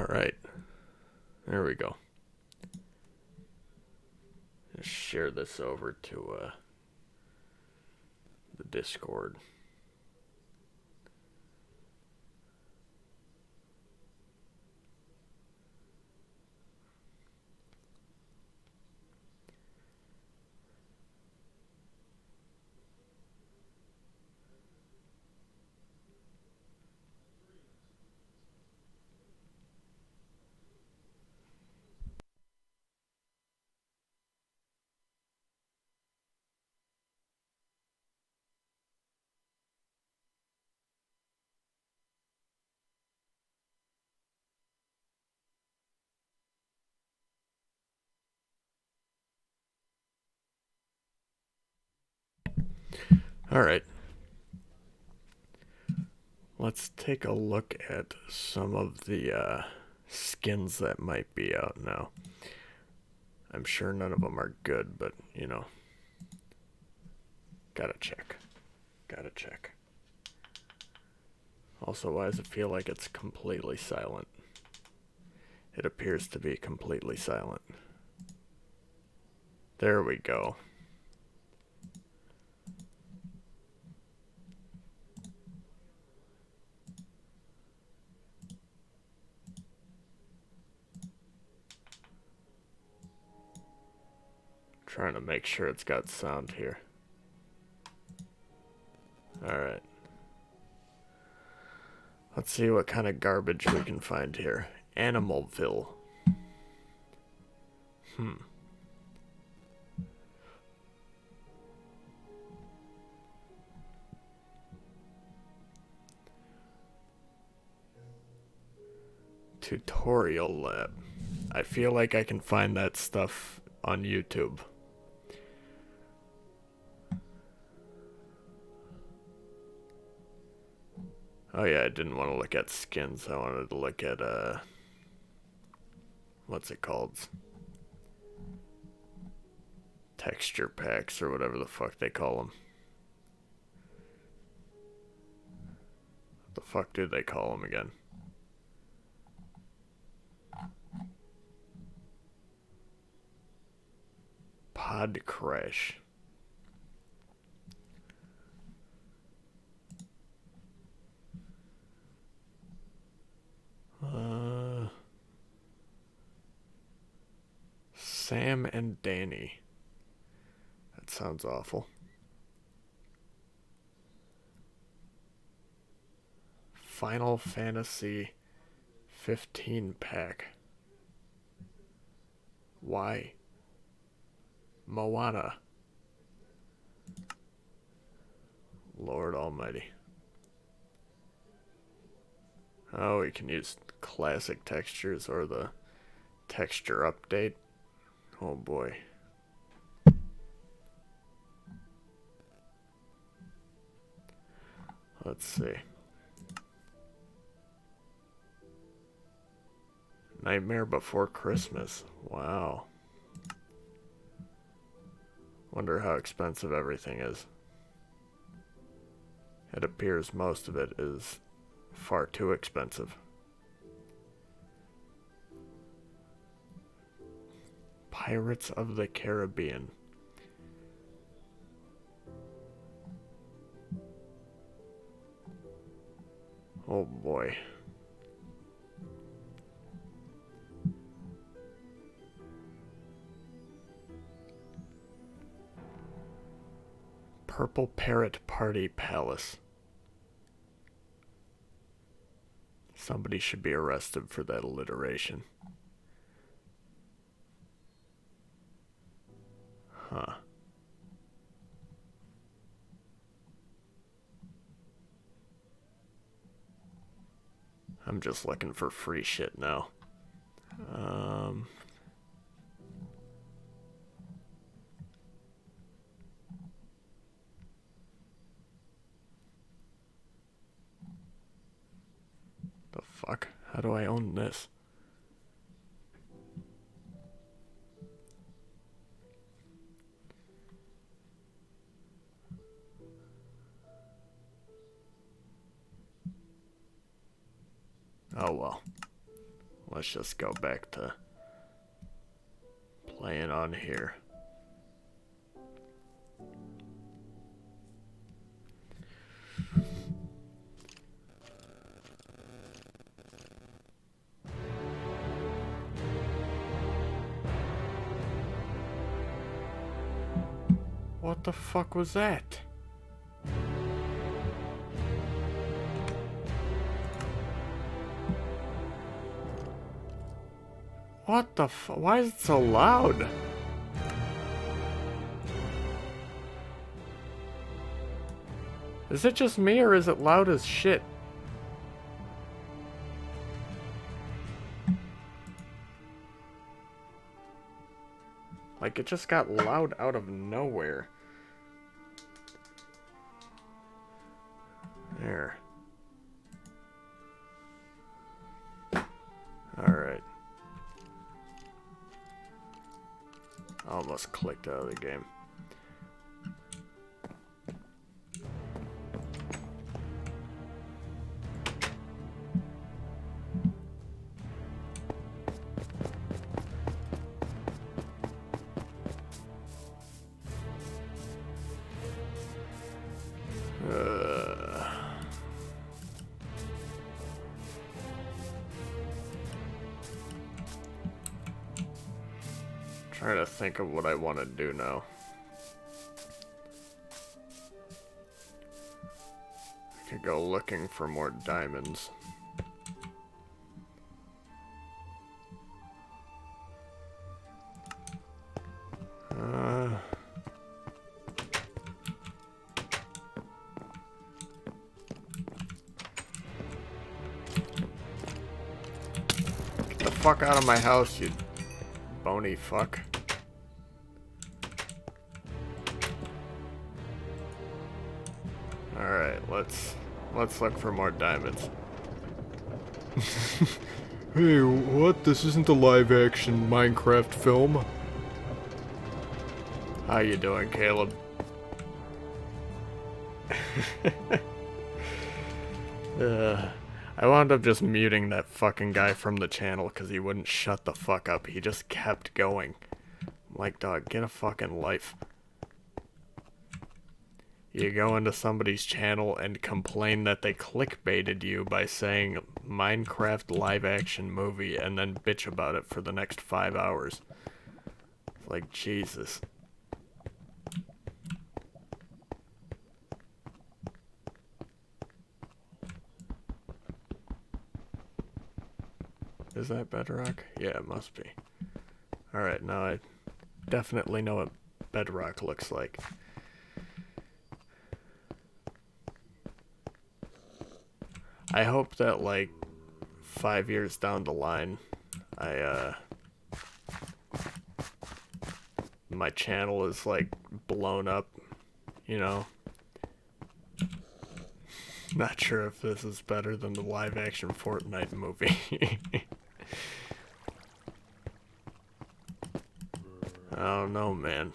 Alright, there we go. Just share this over to the Discord. Alright, let's take a look at some of the skins that might be out now. I'm sure none of them are good, but you know, gotta check. Gotta check. Also, why does it feel like it's completely silent? It appears to be completely silent. There we go. Trying to make sure it's got sound here. Alright. Let's see what kind of garbage we can find here. Animalville. Tutorial lab. I feel like I can find that stuff on YouTube. Oh yeah, I didn't want to look at skins. I wanted to look at, what's it called? Texture packs or whatever the fuck they call them. What the fuck do they call them again? Pod crash. Sam and Danny. That sounds awful. Final Fantasy 15 pack. Why? Moana. Lord Almighty. Oh, we can use classic textures or the texture update. Oh boy. Let's see. Nightmare Before Christmas. Wow. Wonder how expensive everything is. It appears most of it is far too expensive. Pirates of the Caribbean. Oh boy. Purple Parrot Party Palace. Somebody should be arrested for that alliteration. Huh. I'm just looking for free shit now. The fuck? How do I own this? Oh well. let's just go back to playing on here. What the fuck was that? What the why is it so loud? Is it just me or is it loud as shit? Like it just got loud out of nowhere. There. Alright. I almost clicked out of the game. Trying to think of what I want to do now. I could go looking for more diamonds. Get the fuck out of my house, you bony fuck. Alright, let's look for more diamonds. Hey, what? This isn't a live-action Minecraft film. How you doing, Caleb? I wound up just muting that fucking guy from the channel because he wouldn't shut the fuck up. He just kept going. I'm like, dog, get a fucking life. You go into somebody's channel and complain that they clickbaited you by saying Minecraft live action movie and then bitch about it for the next 5 hours. It's like, Jesus. Is that bedrock? Yeah, it must be. Alright, now I definitely know what bedrock looks like. I hope that, like, 5 years down the line, my channel is, like, blown up, you know? Not sure if this is better than the live-action Fortnite movie. I don't know, man.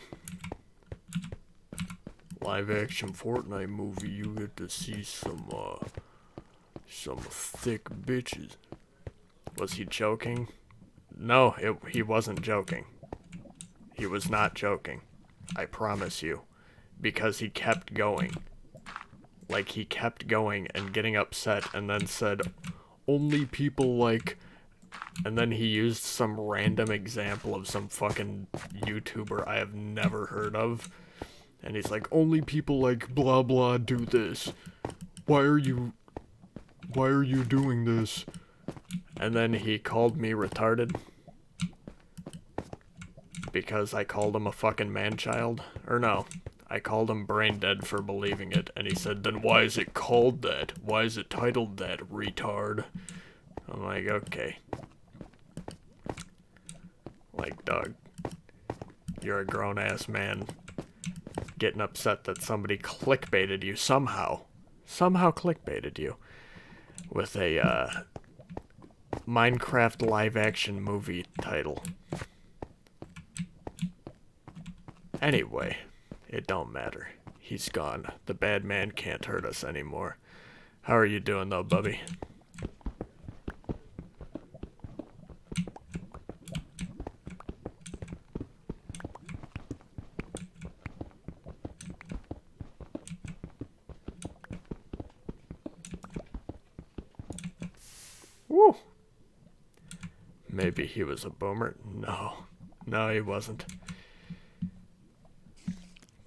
Live-action Fortnite movie, you get to see some thick bitches. Was he joking? No, he wasn't joking. He was not joking. I promise you. Because he kept going. Like, he kept going and getting upset and then said, only people like... And then he used some random example of some fucking YouTuber I have never heard of. And he's like, only people like blah blah do this. Why are you doing this? And then he called me retarded. Because I called him a fucking man-child. Or no, I called him brain dead for believing it. And he said, then why is it called that? Why is it titled that, retard? I'm like, okay. Like, dog, you're a grown-ass man getting upset that somebody clickbaited you somehow. Somehow clickbaited you with a Minecraft live-action movie title. Anyway, it don't matter. He's gone. The bad man can't hurt us anymore. How are you doing though, Bubby? Maybe he was a boomer? No. No, he wasn't.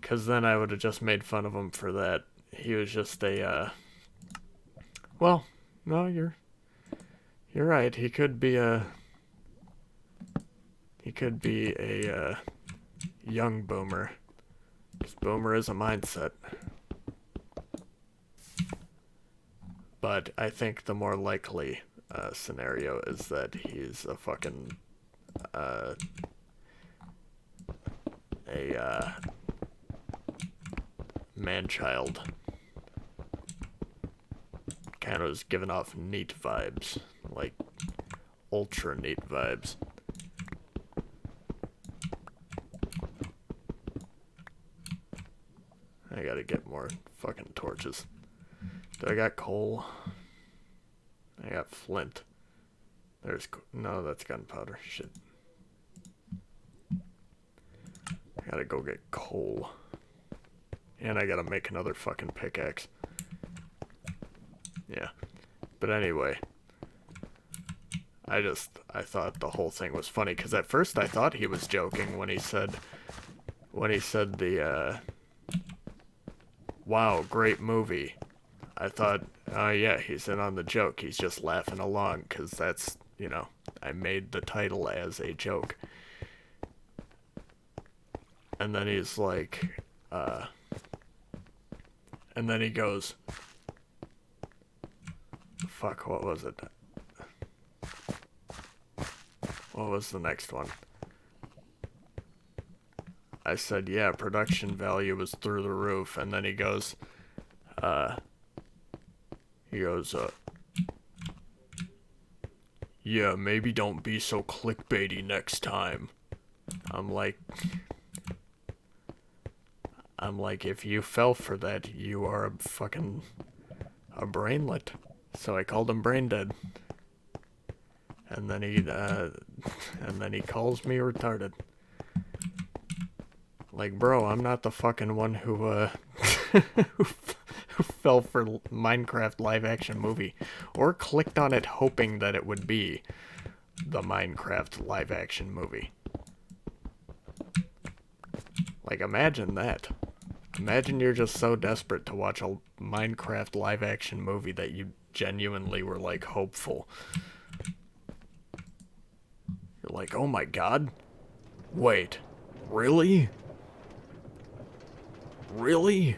Because then I would have just made fun of him for that. He was just a, well, no, you're right. He could be a young boomer. Because boomer is a mindset. But I think the more likely scenario is that he's a fucking a man-child. Kind of was giving off neat vibes, like ultra neat vibes. I gotta get more fucking torches. Do I got coal? I got flint. There's no, that's gunpowder. Shit. I gotta go get coal. And I gotta make another fucking pickaxe. Yeah. But anyway. I thought the whole thing was funny, because at first I thought he was joking when he said the, wow, great movie. I thought, oh yeah, he's in on the joke. He's just laughing along, because that's, you know, I made the title as a joke. And then he's like, and then he goes, fuck, what was it? What was the next one? I said, yeah, production value was through the roof. And then he goes, yeah, maybe don't be so clickbaity next time. I'm like, if you fell for that, you are a fucking a brainlet. So I called him brain dead. And then he calls me retarded. Like, bro, I'm not the fucking one who who fell for Minecraft live action movie, or clicked on it hoping that it would be the Minecraft live action movie. Like, imagine that. Imagine you're just so desperate to watch a Minecraft live action movie that you genuinely were like hopeful. You're like, oh my god, wait, really? Really?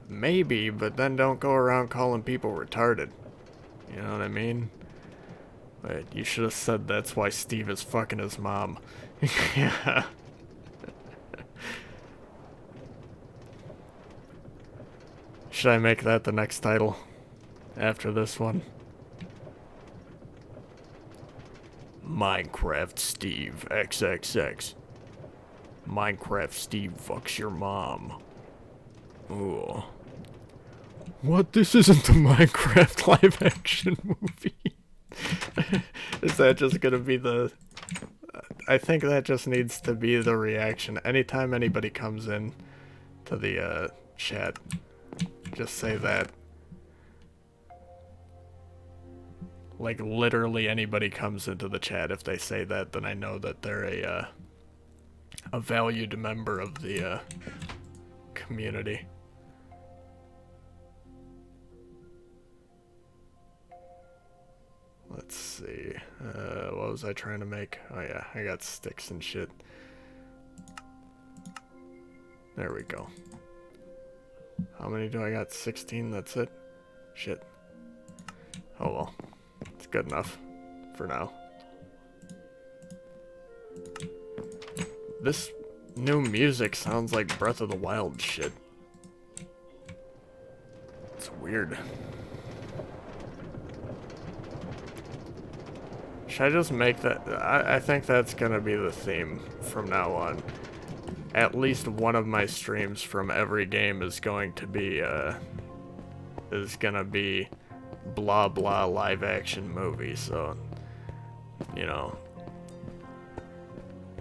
Maybe, but then don't go around calling people retarded. You know what I mean? Wait, you should have said that's why Steve is fucking his mom. Yeah. Should I make that the next title? After this one? Minecraft Steve XXX. Minecraft Steve fucks your mom. Ooh. What? This isn't the Minecraft live action movie. Is that just gonna be the... I think that just needs to be the reaction. Anytime anybody comes in to the chat, just say that. Like, literally anybody comes into the chat, if they say that, then I know that they're a valued member of the community. Let's see. What was I trying to make? Oh yeah, I got sticks and shit. There we go. How many do I got? 16, that's it? Shit. Oh well. It's good enough. For now. This new music sounds like Breath of the Wild shit. It's weird. Should I just make that? I think that's gonna be the theme from now on. At least one of my streams from every game is going to be, blah blah live action movie, so, you know,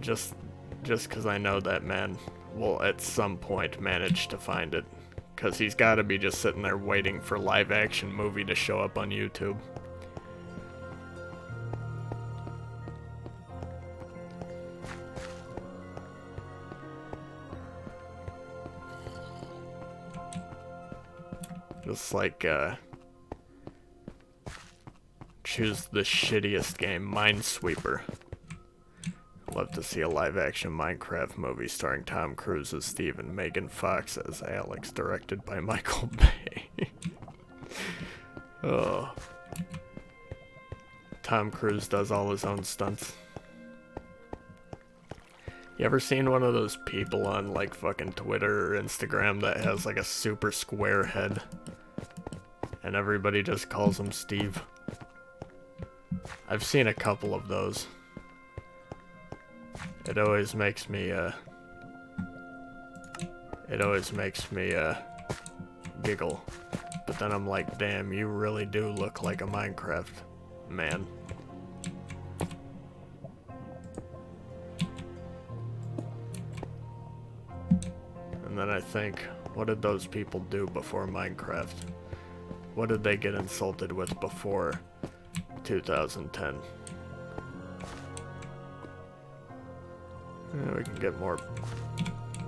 just because I know that man will at some point manage to find it, because he's got to be just sitting there waiting for live action movie to show up on YouTube. Just like, choose the shittiest game, Minesweeper. Love to see a live-action Minecraft movie starring Tom Cruise as Steve and Megan Fox as Alex, directed by Michael Bay. Oh. Tom Cruise does all his own stunts. You ever seen one of those people on like fucking Twitter or Instagram that has like a super square head? And everybody just calls him Steve? I've seen a couple of those. It always makes me giggle. But then I'm like, damn, you really do look like a Minecraft man. And then I think, what did those people do before Minecraft? What did they get insulted with before 2010? Yeah, we can get more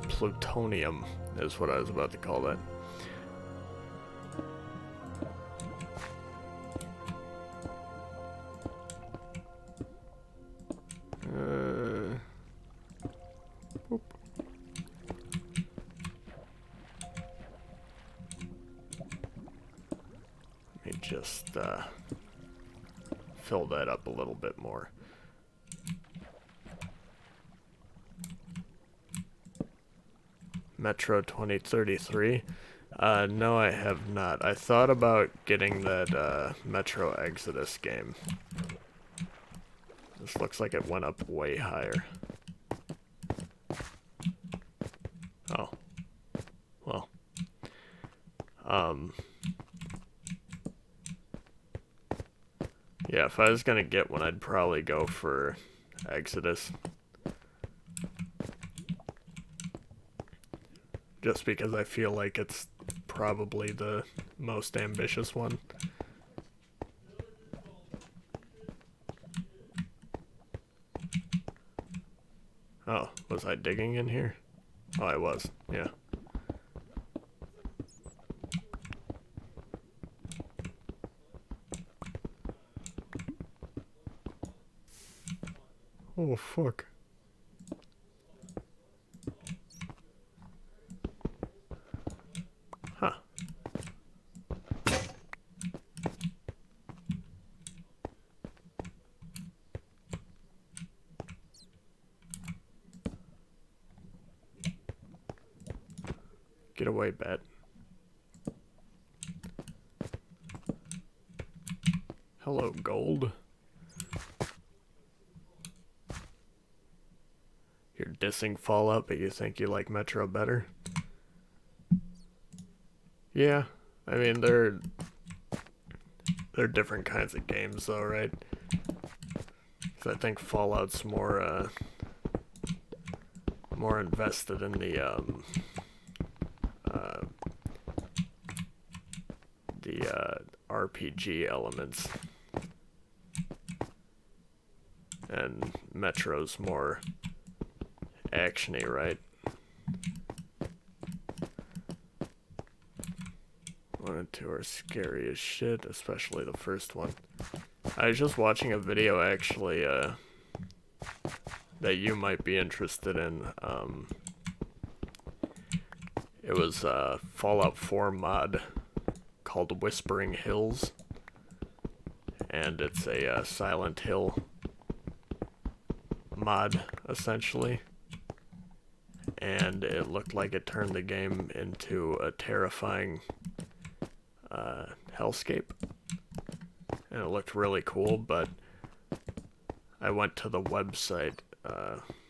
plutonium, is what I was about to call that. Let me just fill that up a little bit more. Metro 2033? No, I have not. I thought about getting that Metro Exodus game. This looks like it went up way higher. Oh. Well. Yeah, if I was gonna get one, I'd probably go for Exodus. Just because I feel like it's probably the most ambitious one. Oh, was I digging in here? Oh, I was, yeah. Oh, fuck. Huh. Get away, bat. Hello, gold. You're dissing Fallout, but you think you like Metro better? Yeah, I mean, they're different kinds of games, though, right? Because I think Fallout's more invested in the RPG elements, and Metro's more actiony, right? 1 and 2 are scary as shit, especially the first one. I was just watching a video, actually, that you might be interested in. It was a Fallout 4 mod called Whispering Hills, and it's a Silent Hill mod, essentially. And it looked like it turned the game into a terrifying hellscape. And it looked really cool, but I went to the website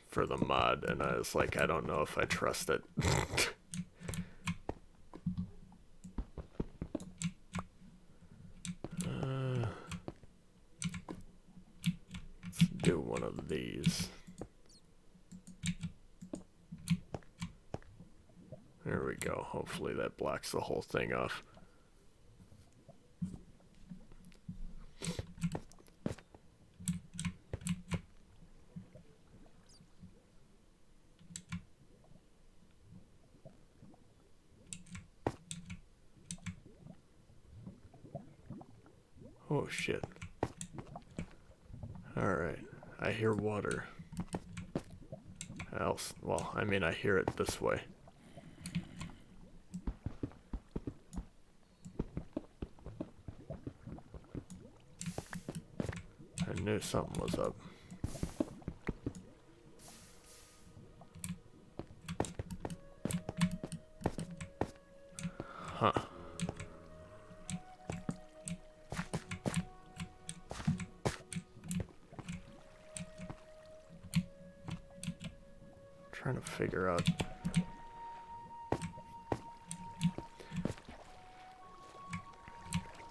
for the mod, and I was like, I don't know if I trust it. Let's do one of these. There we go. Hopefully that blocks the whole thing off. Oh shit. Alright, I hear water. Well, I mean, I hear it this way. I knew something was up. Huh. Trying to figure out.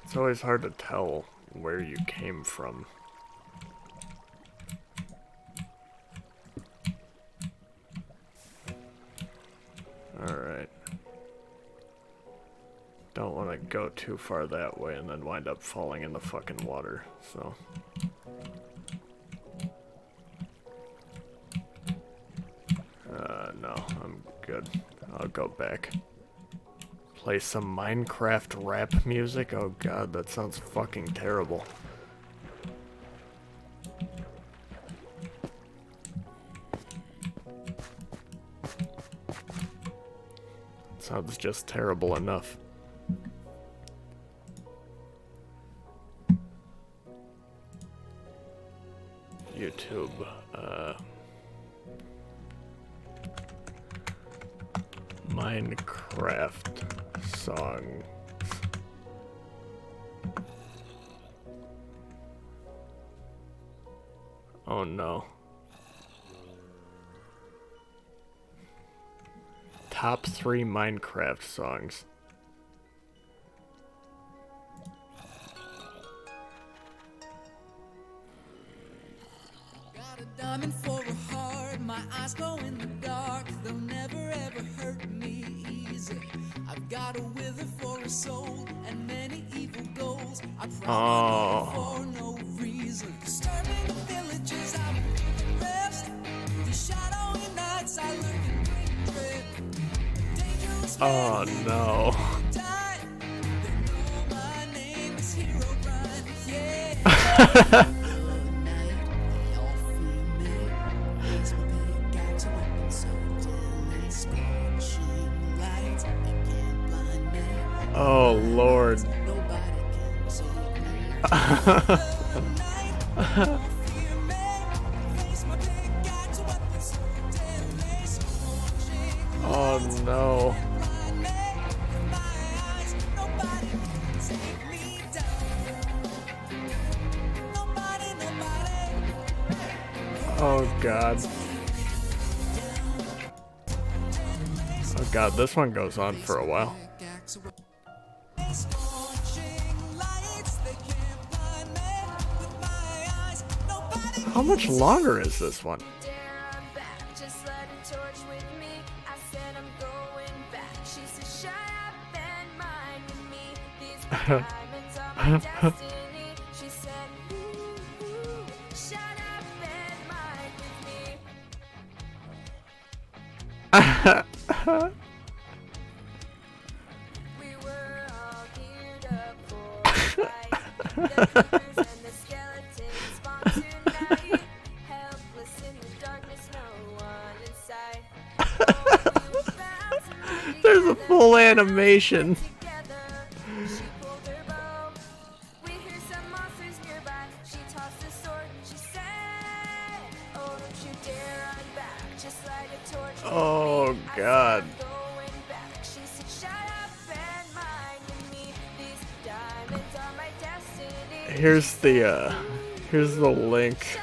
It's always hard to tell where you came from. Alright. Don't want to go too far that way and then wind up falling in the fucking water, so. No, I'm good. I'll go back. Play some Minecraft rap music? Oh god, that sounds fucking terrible. Sounds just terrible enough. YouTube, Minecraft songs. Oh no. Top 3 Minecraft songs. Got a diamond for a heart, my eyes glow in the dark. They'll never ever hurt me easy. I've got a wither for a soul and many evil goals. I probably for no reason. Disturbing the villages, I will rest. The shadowy nights I look and bring dread. Dangerous Oh no. die. They know my name is Hero Brian. Yeah. Oh Lord. Oh no. Oh god. Oh god, this one goes on for a while. How much longer is this one? There's a full animation. Oh god. Here's the link.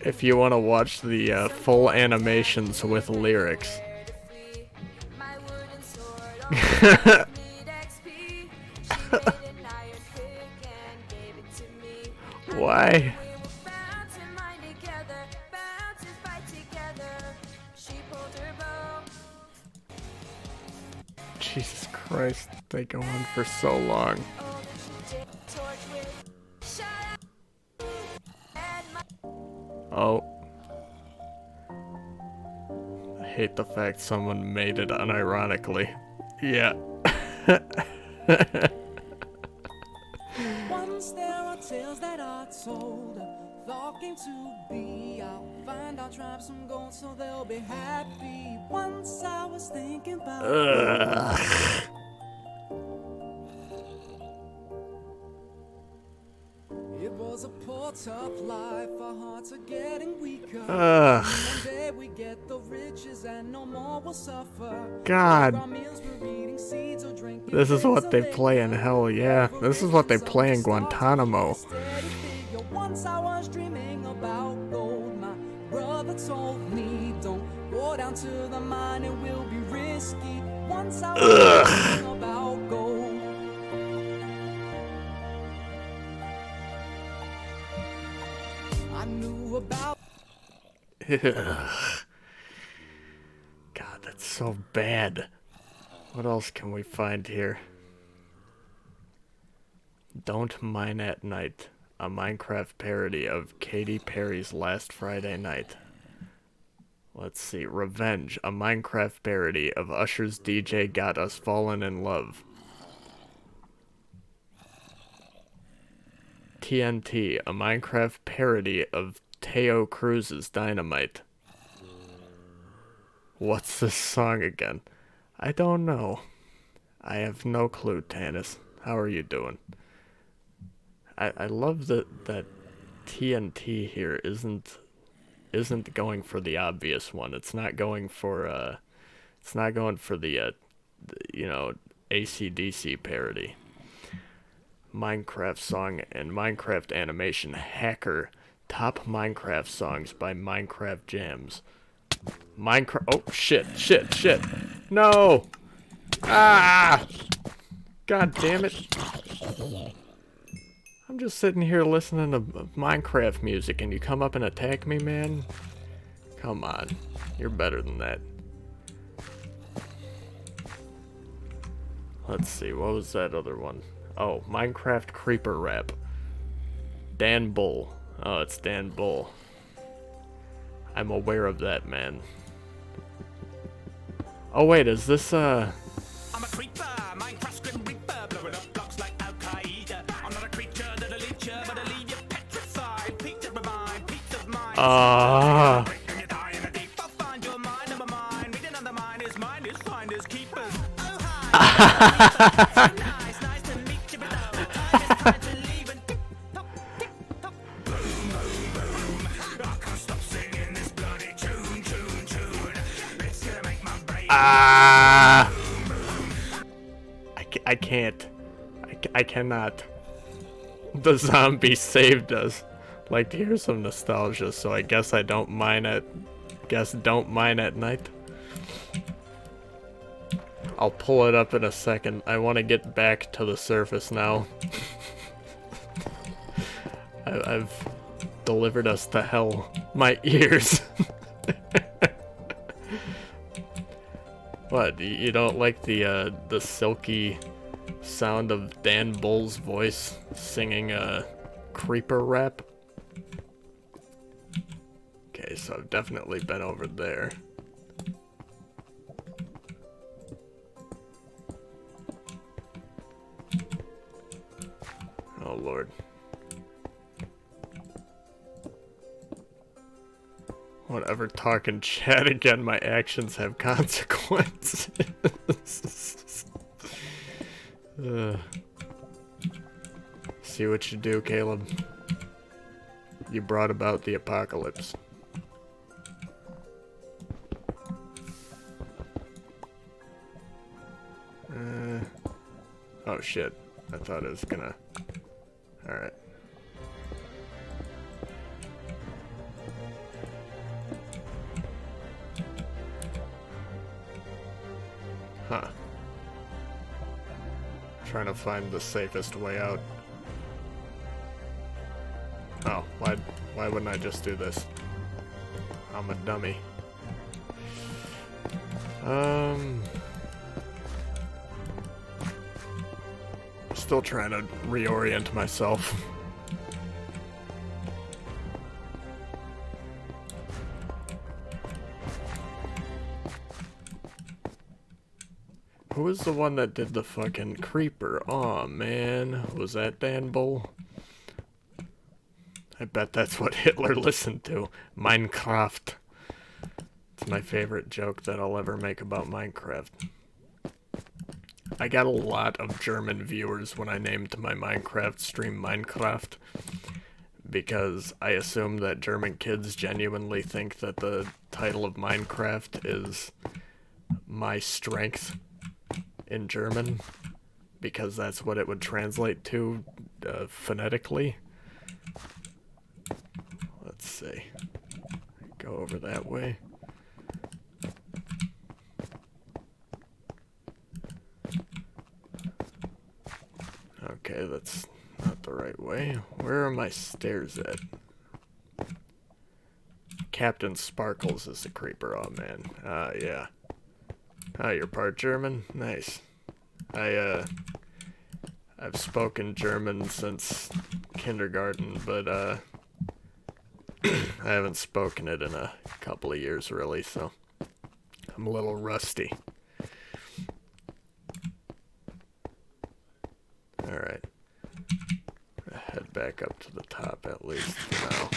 If you want to watch the full animations with lyrics. Why? Jesus Christ, they go on for so long. Oh. I hate the fact someone made it unironically. Yeah. tales that are told. Thought came to be, I'll find our tribe some gold so they'll be happy. Once I was thinking about Ugh. it was a poor tough life, our hearts are getting weaker. Ugh. One day we get the riches and no more will suffer. God. For our meals we're eating seeds or drinking This is what they pills of play in liquor. hell, yeah. This is what they play in Guantanamo. Once I was dreaming about gold. My brother told me, don't go down to the mine, it will be risky. Once I was dreaming about gold. I knew about God, that's so bad. What else can we find here? Don't Mine at Night, a Minecraft parody of Katy Perry's Last Friday Night. Let's see, Revenge, a Minecraft parody of Usher's DJ Got Us Fallen in Love. TNT, a Minecraft parody of Teo Cruz's Dynamite. What's this song again? I don't know. I have no clue, Tanis. How are you doing? I love that TNT here isn't going for the obvious one. It's not going for the you know, AC/DC parody. Minecraft song and Minecraft animation hacker. Top Minecraft songs by Minecraft Jams. Minecraft. Oh shit! No! Ah! God damn it! I'm just sitting here listening to Minecraft music, and you come up and attack me, man. Come on, you're better than that. Let's see, what was that other one? Oh, Minecraft Creeper Rap. Dan Bull. Oh, it's Dan Bull. I'm aware of that, man. Oh wait, is this I'm a creeper, Minecraft's grim reaper, blowing up blocks like Al Qaeda. I'm not a creature that'll leech you, but I'll leave you petrified. Peace of mind, peace of mind. When you die in a deep, I'll find your mind and my mind. Reading on the mind is finders, keepers. Oh hi, nice to meet you, but no time is time to leave and tick tock, boom, boom, boom. I can't stop singing this bloody tune. It's gonna make my brain. I can't. I cannot. The zombie saved us. Like to hear some nostalgia, so I guess I don't mine at night. I'll pull it up in a second. I want to get back to the surface now. I've delivered us to hell. My ears. What? You don't like the silky sound of Dan Bull's voice singing a creeper rap? Okay, so I've definitely been over there. Oh lord. Whatever, talking chat again, my actions have consequences. See what you do, Caleb. You brought about the apocalypse. Oh shit. I thought it was gonna... Alright. Huh. Trying to find the safest way out. Oh, why wouldn't I just do this? I'm a dummy. Still trying to reorient myself. Who was the one that did the fucking creeper? Aw, man. Was that Dan Bull? I bet that's what Hitler listened to. Minecraft. It's my favorite joke that I'll ever make about Minecraft. I got a lot of German viewers when I named my Minecraft stream Minecraft, because I assume that German kids genuinely think that the title of Minecraft is my strength in German, because that's what it would translate to phonetically. Let's see. Go over that way. Okay, that's not the right way. Where are my stairs at? Captain Sparkles is the creeper. Oh man. Yeah. You're part German? Nice. I've spoken German since kindergarten, but I haven't spoken it in a couple of years really, so I'm a little rusty. Alright. Head back up to the top at least for now.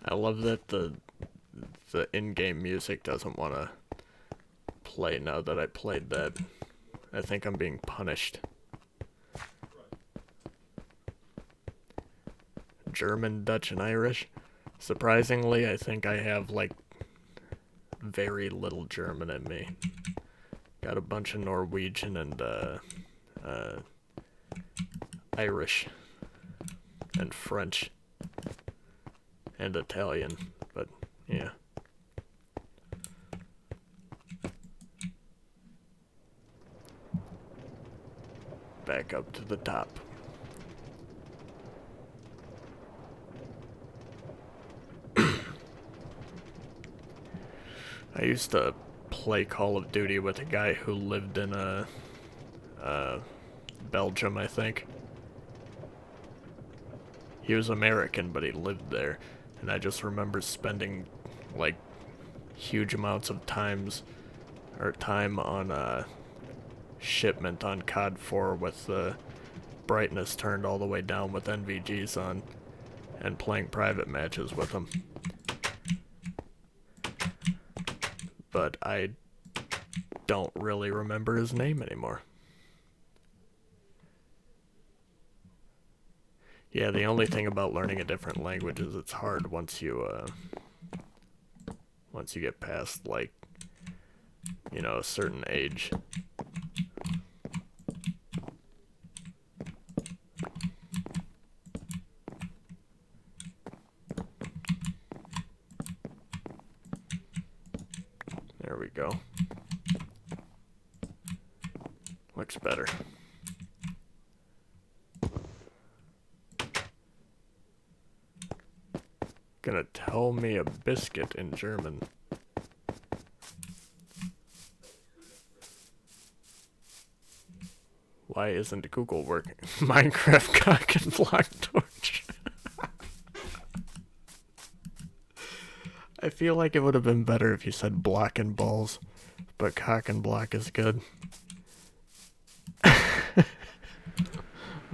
I love that the in-game music doesn't want to play now that I played that. I think I'm being punished. German, Dutch, and Irish. Surprisingly, I think I have, like, very little German in me. Got a bunch of Norwegian and, Irish. And French. And Italian. But, yeah. Back up to the top. I used to play Call of Duty with a guy who lived in Belgium, I think. He was American, but he lived there, and I just remember spending like huge amounts of time on shipment on COD 4 with the brightness turned all the way down with NVGs on, and playing private matches with him. But I don't really remember his name anymore. Yeah, the only thing about learning a different language is it's hard once you get past, like, you know, a certain age. There we go. Looks better. Gonna tell me a biscuit in German. Why isn't Google working? Minecraft cock and block torch. I feel like it would have been better if you said block and balls, but cock and block is good.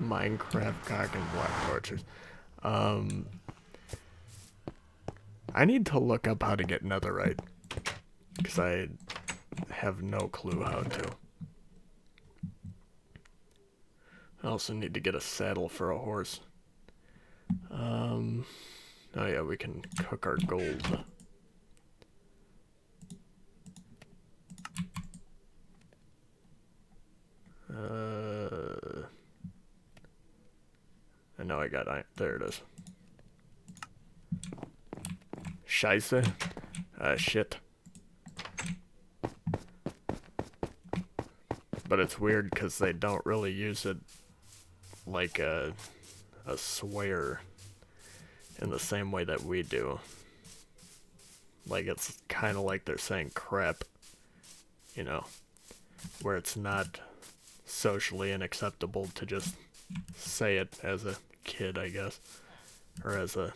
Minecraft cock and block torches. I need to look up how to get netherite, because I have no clue how to. I also need to get a saddle for a horse. Oh yeah, we can cook our gold. I know I got iron. There it is. Scheiße. Shit. But it's weird because they don't really use it like a swear in the same way that we do. Like, it's kind of like they're saying crap, you know, where it's not socially unacceptable to just say it as a kid, I guess, or as a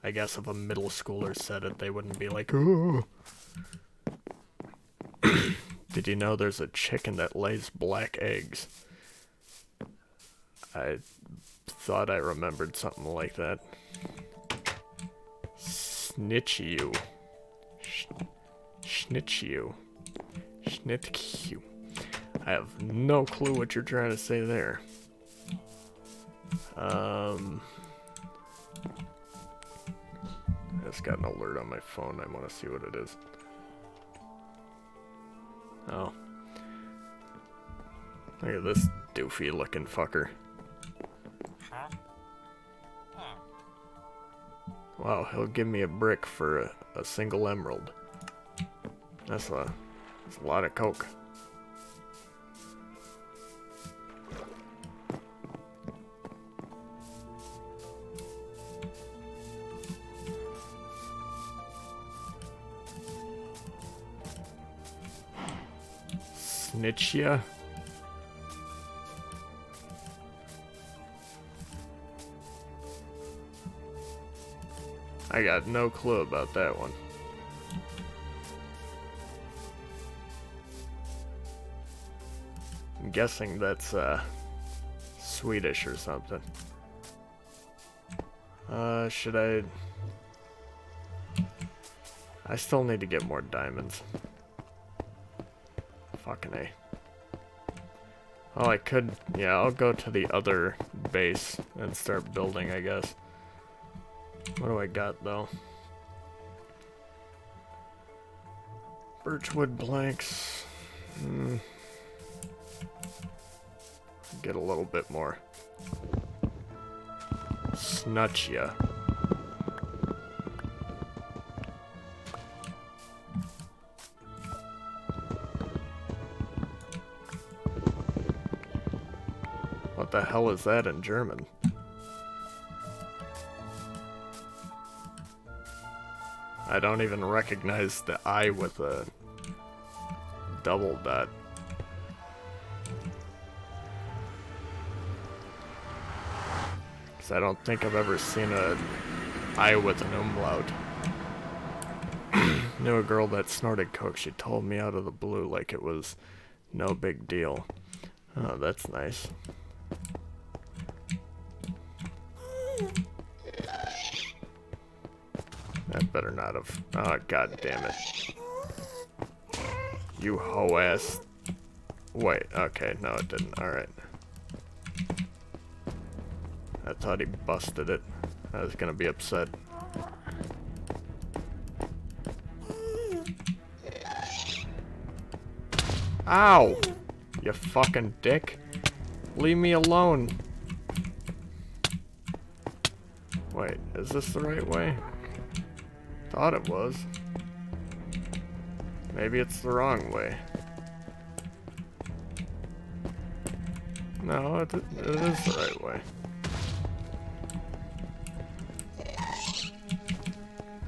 I guess if a middle schooler said it, they wouldn't be like, oh. Did you know there's a chicken that lays black eggs? I thought I remembered something like that. Snitch-you. Snitch-you. Snitch-you. I have no clue what you're trying to say there. I just got an alert on my phone. I want to see what it is. Oh. Look at this doofy looking fucker. Wow, he'll give me a brick for a single emerald. That's a lot of coke. Snitch ya? I got no clue about that one. I'm guessing that's Swedish or something. Should I still need to get more diamonds. Fucking A. Oh, I could, yeah, I'll go to the other base and start building, I guess. What do I got, though? Birchwood planks. Get a little bit more. Snutchia. What the hell is that in German? I don't even recognize the I with a double dot. Because I don't think I've ever seen a I with an umlaut. Knew a girl that snorted coke. She told me out of the blue like it was no big deal. Oh, that's nice. That better not have. Oh, god damn it. You hoe ass. Wait, okay, no it didn't. Alright. I thought he busted it. I was gonna be upset. Ow! You fucking dick. Leave me alone. Wait, is this the right way? Thought it was. Maybe it's the wrong way. No, it is the right way.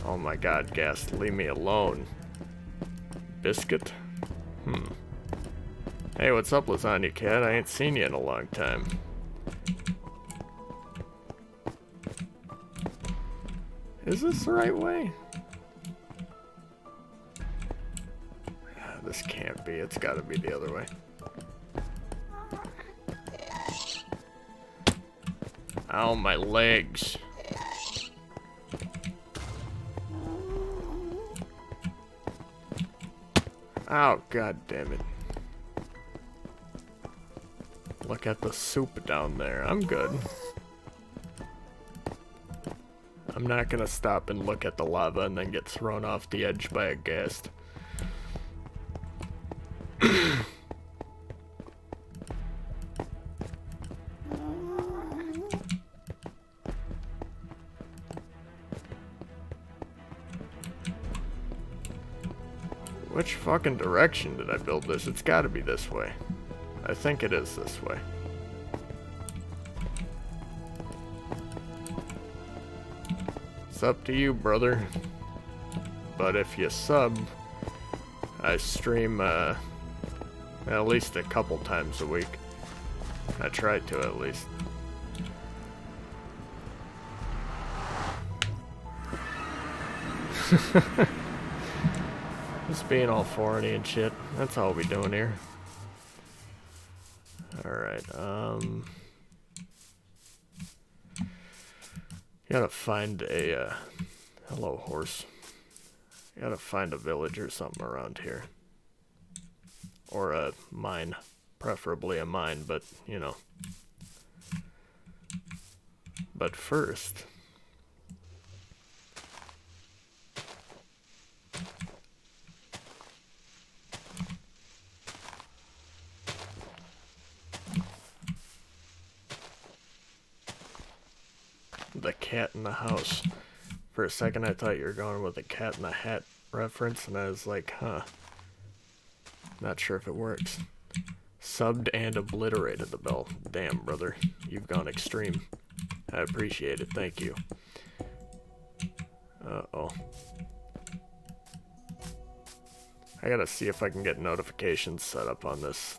Oh my god, Gas, leave me alone. Biscuit? Hey, what's up, Lasagna Cat? I ain't seen you in a long time. Is this the right way? This can't be. It's gotta be the other way. Ow, my legs. Ow, god damn it. Look at the soup down there. I'm good. I'm not gonna stop and look at the lava and then get thrown off the edge by a ghast. Which fucking direction did I build this? It's gotta be this way. I think it is this way. It's up to you, brother. But if you sub, I stream at least a couple times a week. I try to, at least. Just being all foreigny and shit. That's all we doing here. Alright, gotta find a, hello horse. Gotta find a village or something around here. Or a mine. Preferably a mine, but, you know. But first... the cat in the house. For a second I thought you were going with a Cat in the Hat reference, and I was like, huh. Not sure if it works. Subbed and obliterated the bell. Damn, brother. You've gone extreme. I appreciate it. Thank you. Uh-oh. I gotta see if I can get notifications set up on this,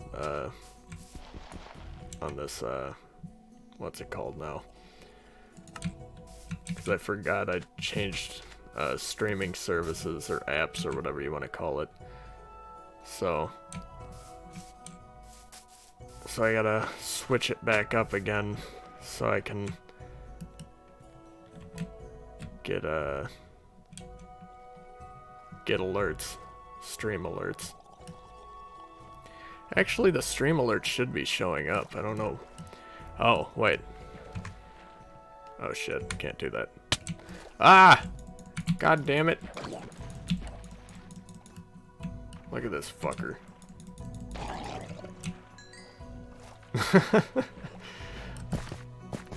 what's it called now? Because I forgot I changed streaming services or apps or whatever you want to call it. So I gotta switch it back up again so I can get alerts, stream alerts. Actually, the stream alerts should be showing up. I don't know. Oh, wait. Oh shit, can't do that. Ah! God damn it. Look at this fucker.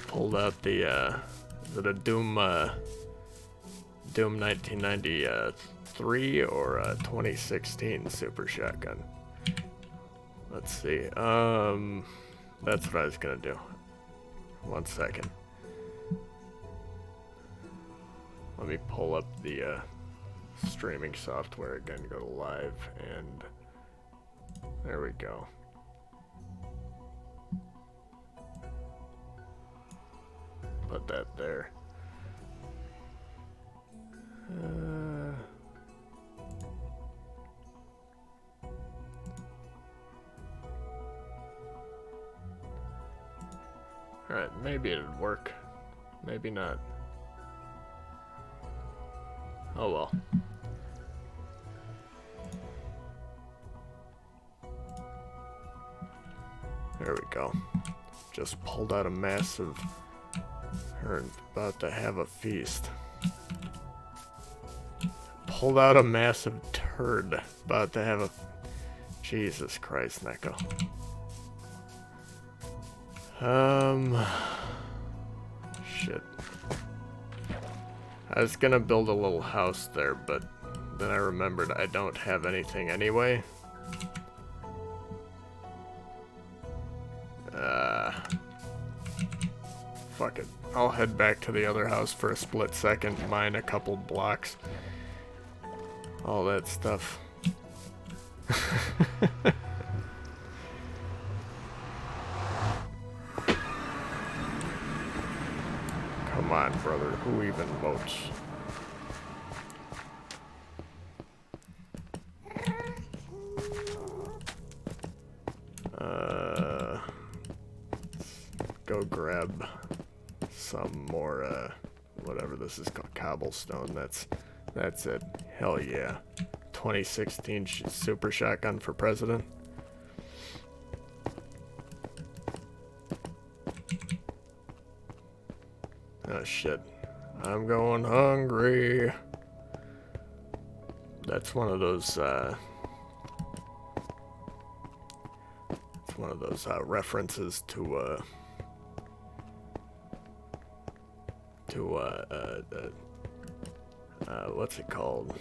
Pulled out the, is it a Doom 1993 or a 2016 Super Shotgun? Let's see, that's what I was gonna do. 1 second. Let me pull up the streaming software again, go to live, and there we go. Put that there. Alright, maybe it'd work. Maybe not. Oh well. There we go. Just pulled out a massive... We're about to have a feast. Pulled out a massive turd. About to have a... Jesus Christ, Neko. Shit. I was gonna build a little house there, but then I remembered I don't have anything anyway. Fuck it. I'll head back to the other house for a split second, mine a couple blocks. All that stuff. Come on, brother. Who even votes? Go grab some more, whatever this is called, cobblestone. That's it. Hell yeah. 2016 Super Shotgun for president. Oh shit. I'm going hungry. That's one of those, it's one of those, references to, what's it called?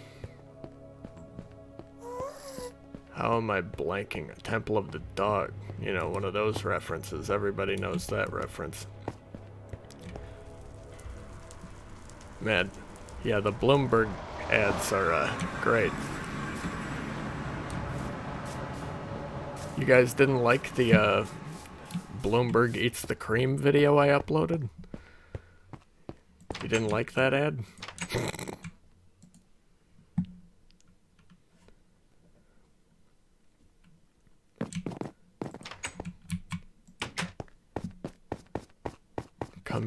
How am I blanking? Temple of the Dog. You know, one of those references. Everybody knows that reference. Man, yeah, the Bloomberg ads are, great. You guys didn't like the, Bloomberg Eats the Cream video I uploaded? You didn't like that ad?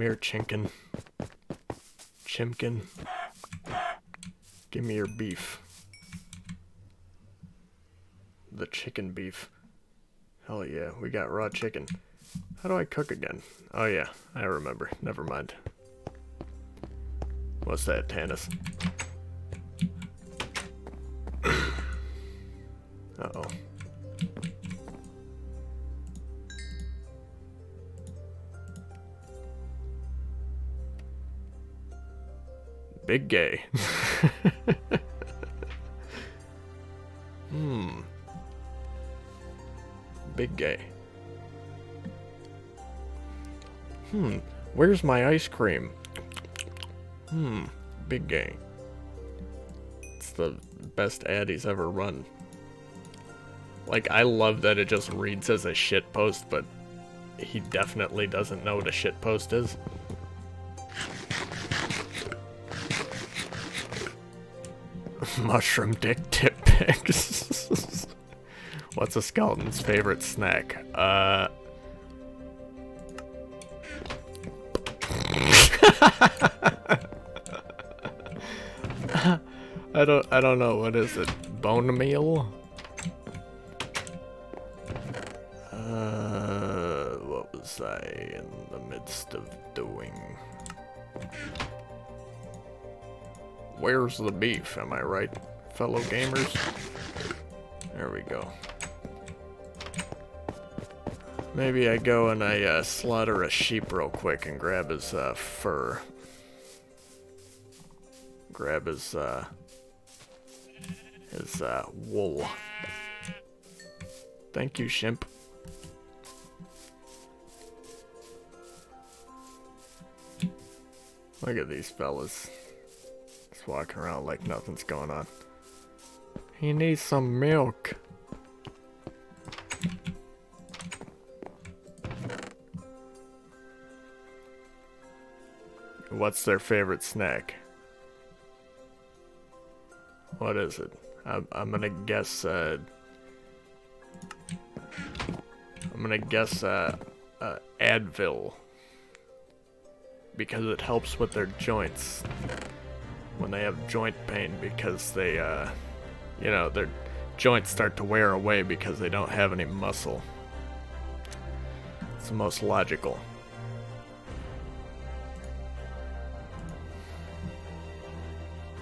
Come here, Chinkin. Chimkin. Give me your beef. The chicken beef. Hell yeah, we got raw chicken. How do I cook again? Oh yeah, I remember. Never mind. What's that, Tanis? Uh-oh. Big gay. Big gay. Where's my ice cream? Big gay. It's the best ad he's ever run. Like, I love that it just reads as a shitpost, but he definitely doesn't know what a shitpost is. Mushroom dick tip pics. What's a skeleton's favorite snack? I don't know, what is it? Bone meal? What was I in the midst of doing? Where's the beef? Am I right, fellow gamers? There we go. Maybe I go and I slaughter a sheep real quick and grab his fur. Grab his wool. Thank you, Shimp. Look at these fellas. Just walking around like nothing's going on. He needs some milk. What's their favorite snack? What is it? I'm gonna guess, Advil. Because it helps with their joints. When they have joint pain, because they, you know, their joints start to wear away because they don't have any muscle. It's the most logical.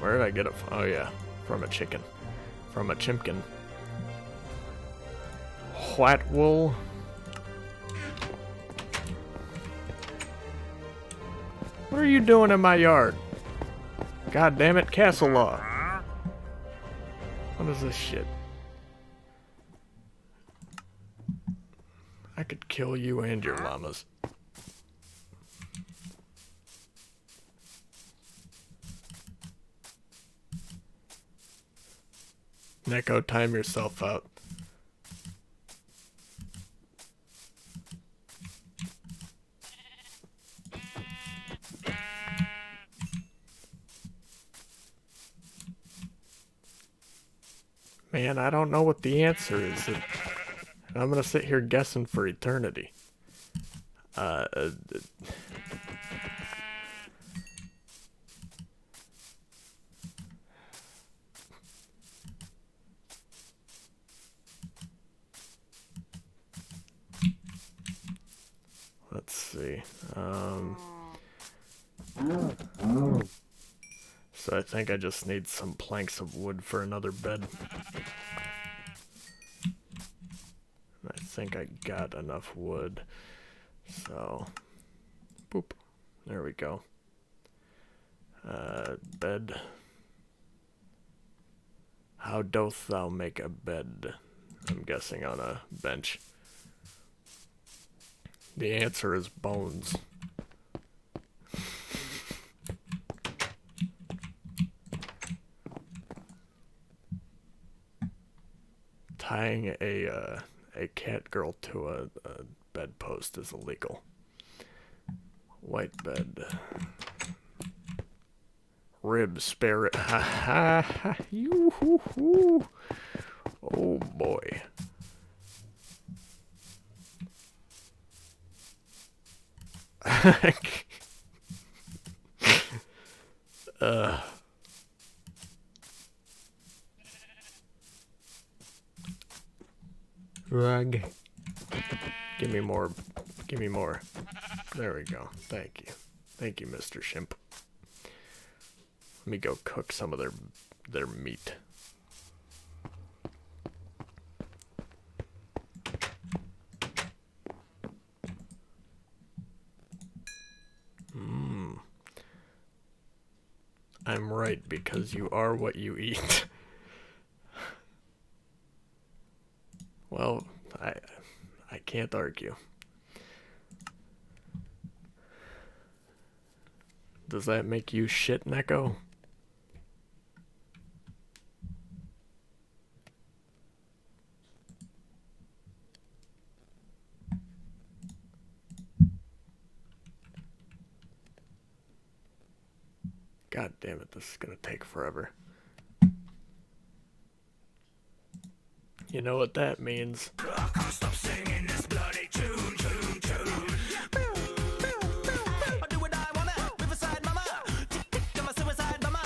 Where did I get it from? Oh yeah, from a chicken. From a chimkin. What wool? What are you doing in my yard? God damn it, Castle Law. What is this shit? I could kill you and your llamas. Neko, time yourself out. Man, I don't know what the answer is. I'm gonna sit here guessing for eternity. Let's see. So I think I just need some planks of wood for another bed. I think I got enough wood. So, boop. There we go. Bed. How doth thou make a bed? I'm guessing on a bench. The answer is bones. Tying a cat girl to a bedpost is illegal. White bed. Rib, spare it. Ha ha ha. Yoo-hoo-hoo. Oh boy. Rug. Give me more. Give me more. There we go. Thank you. Thank you, Mr. Shimp. Let me go cook some of their meat. I'm right, because you are what you eat. Well, I can't argue. Does that make you shit, Neko? God damn it, this is gonna take forever. You know what that means. I can't stop singing this bloody tune, tune, tune. I do what I wanna, Riverside mama. Tick, tick, I'm a suicide mama.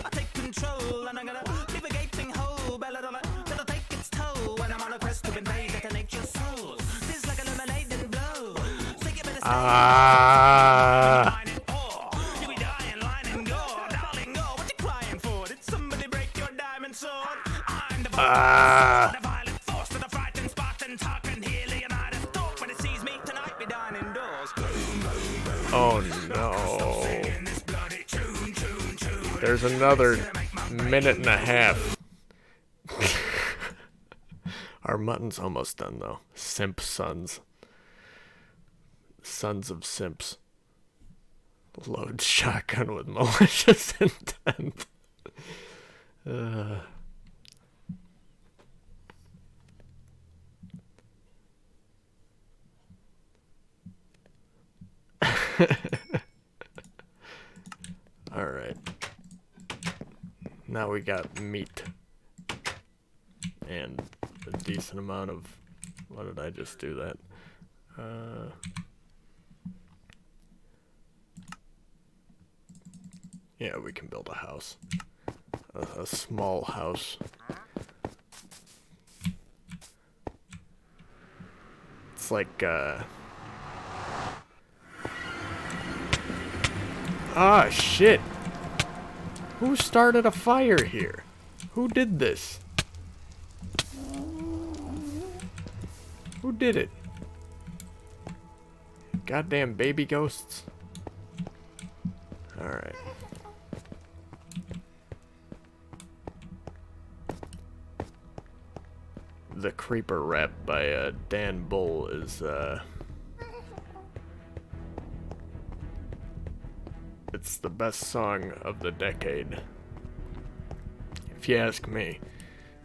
I take control and I'm gonna leave a gaping hole. Belladonna, that'll take its toll when I'm on a quest to invade that nature's soul. This is like a lemonade and blow. So you better stay line and pour. You be dying, line and go. Darling, go. What you crying for? Did somebody break your diamond sword? I'm the the violent force to the frightened Spartan talking here. Leonidas thought when it sees me tonight be dying indoors. Oh no. There's another minute and a half. Our mutton's almost done though. Simp sons. Sons of simps. Load shotgun with malicious intent. Alright. Now we got meat. And a decent amount of... What did I just do that? Yeah, we can build a house. A small house. It's like, Ah, shit! Who started a fire here? Who did this? Who did it? Goddamn baby ghosts. Alright. The Creeper rap by Dan Bull is it's the best song of the decade, if you ask me.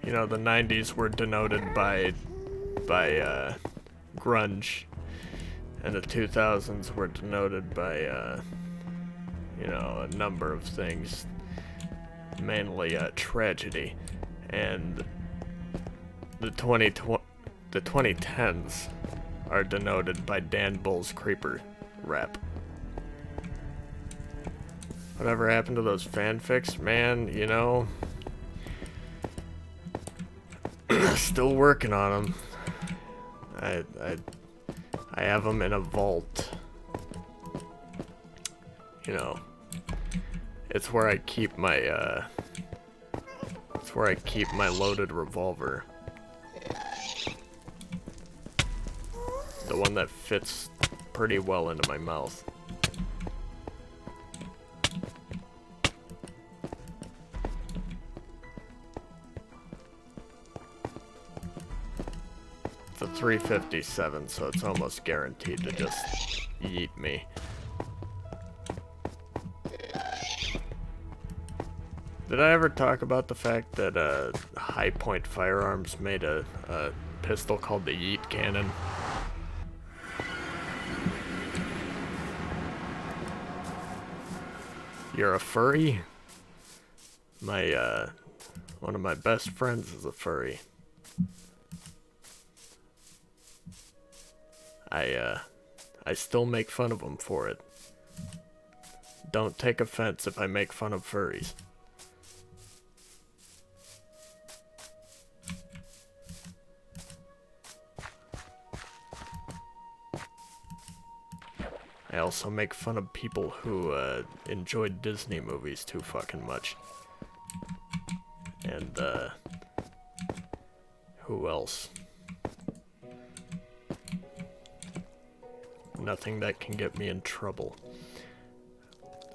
You know, the 90s were denoted by grunge, and the 2000s were denoted by you know, a number of things, mainly tragedy, and the 2010s are denoted by Dan Bull's Creeper rap. Whatever happened to those fanfics, man, you know? Still working on them. I have them in a vault. You know, it's where I keep my it's where I keep my loaded revolver. The one that fits pretty well into my mouth. It's a 357, so it's almost guaranteed to just yeet me. Did I ever talk about the fact that High Point Firearms made a pistol called the Yeet Cannon? You're a furry? My, one of my best friends is a furry. I still make fun of him for it. Don't take offense if I make fun of furries. I also make fun of people who enjoy Disney movies too fucking much. And who else? Nothing that can get me in trouble.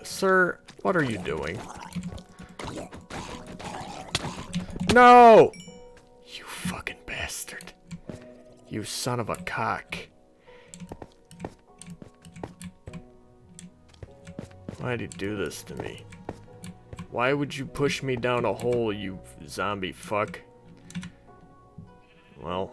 Sir, what are you doing? No! You fucking bastard. You son of a cock. Why'd you do this to me? Why would you push me down a hole, you zombie fuck? Well.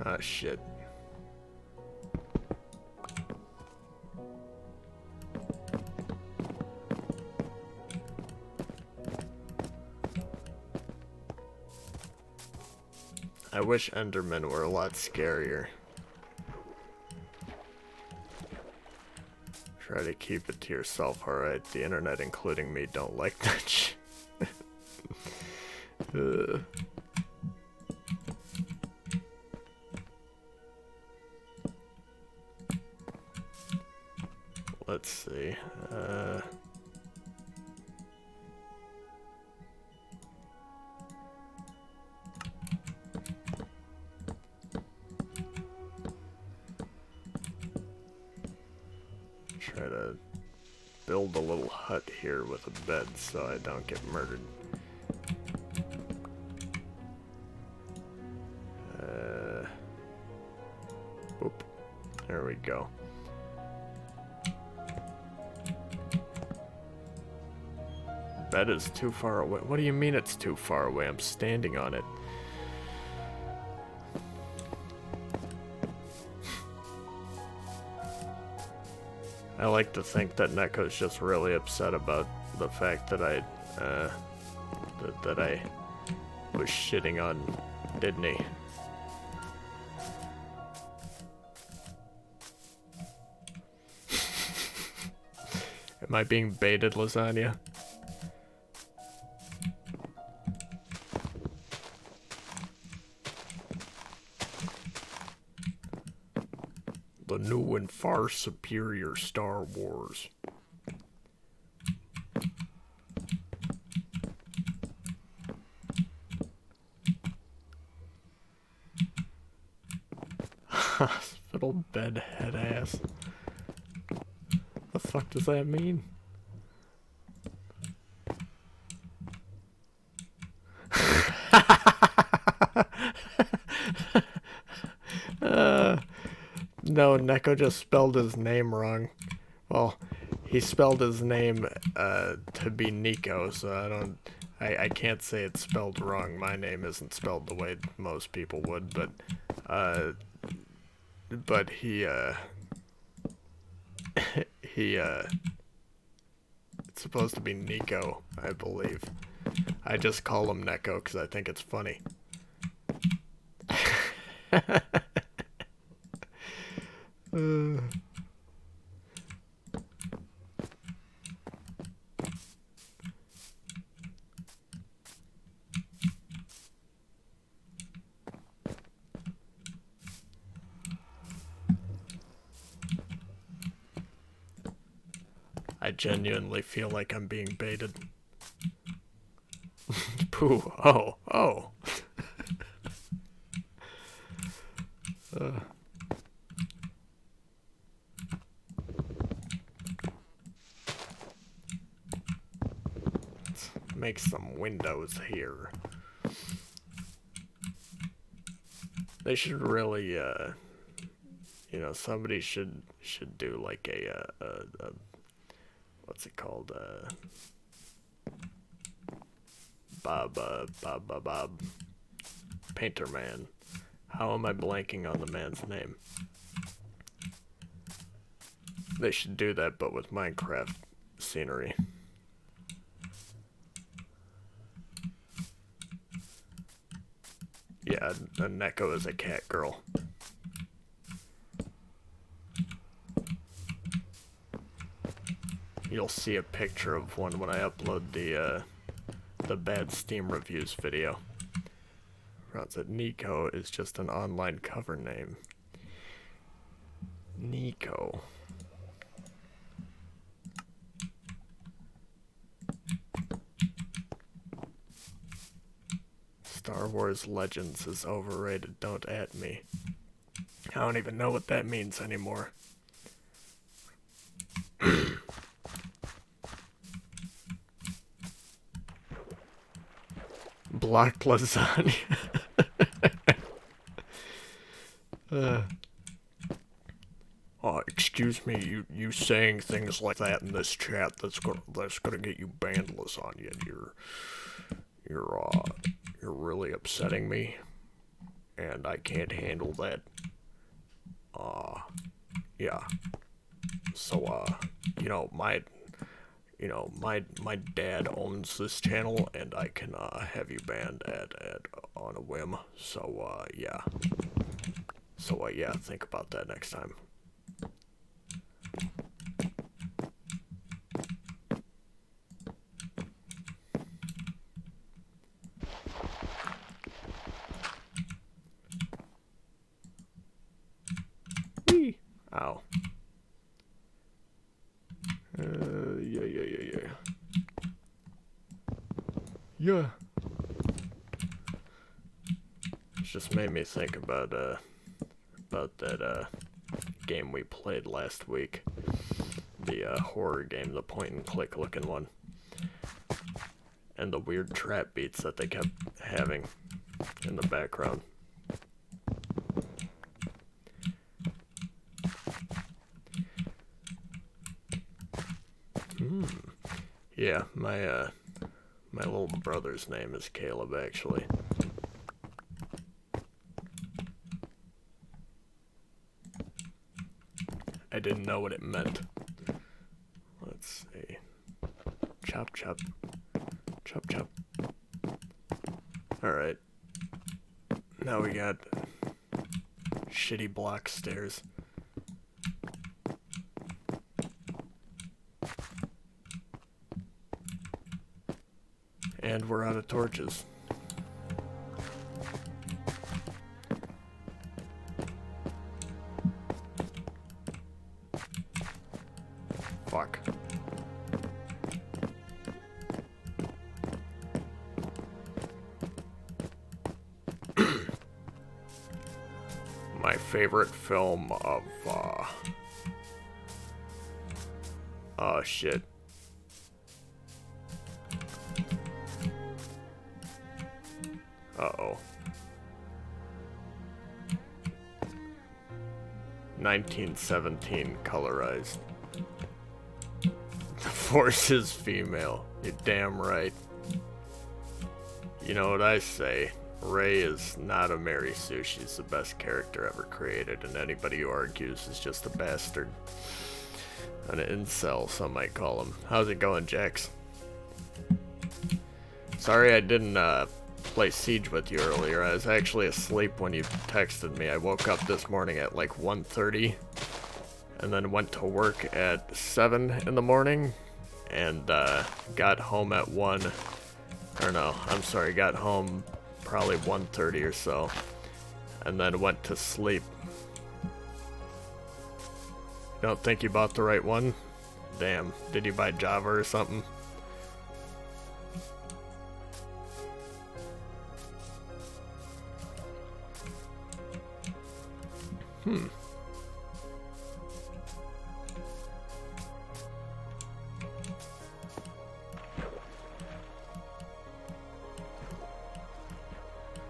Ah, shit. I wish Endermen were a lot scarier. Try to keep it to yourself, alright? The internet, including me, don't like that shit. Let's see. Try to build a little hut here with a bed so I don't get murdered. Oop. There we go. Bed is too far away. What do you mean it's too far away? I'm standing on it. I like to think that Neko's just really upset about the fact that I was shitting on, didn't he? Am I being baited, lasagna? The new and far superior Star Wars. Hospital bed head ass. The fuck does that mean? No, Neko just spelled his name wrong. Well, he spelled his name to be Nico, so I can't say it's spelled wrong. My name isn't spelled the way most people would, but he it's supposed to be Nico, I believe. I just call him Neko because I think it's funny. I genuinely feel like I'm being baited. Pooh. Oh. Let's make some windows here. They should really, you know, somebody should do like a what's it called? Bob. Painter Man. How am I blanking on the man's name? They should do that, but with Minecraft scenery. Yeah, a Neko is a cat girl. You'll see a picture of one when I upload the bad Steam reviews video. Round said Nico is just an online cover name. Nico. Star Wars Legends is overrated, don't at me. I don't even know what that means anymore. Block lasagna. Oh, excuse me, you saying things like that in this chat, that's gonna get you banned, lasagna. You're really upsetting me, and I can't handle that. Yeah. So, my dad owns this channel, and I can have you banned on a whim. So, yeah. So, yeah, think about that next time. Whee! Ow. Yeah. Yeah. It just made me think about that game we played last week. The horror game, the point and click looking one. And the weird trap beats that they kept having in the background. Yeah, my little brother's name is Caleb, actually. I didn't know what it meant. Let's see. Chop, chop. Chop, chop. Alright. Now we got shitty block stairs. And we're out of torches. Fuck. My favorite film of, oh shit. Uh-oh. 1917 colorized. The Force is female. You're damn right. You know what I say? Rey is not a Mary Sue. She's the best character ever created, and anybody who argues is just a bastard. An incel, some might call him. How's it going, Jax? Sorry I didn't, play Siege with you earlier. I was actually asleep when you texted me. I woke up this morning at like 1:30 and then went to work at 7 in the morning and got home at 1, or no, I'm sorry, got home probably 1:30 or so and then went to sleep. You don't think you bought the right one? Damn, did you buy Java or something?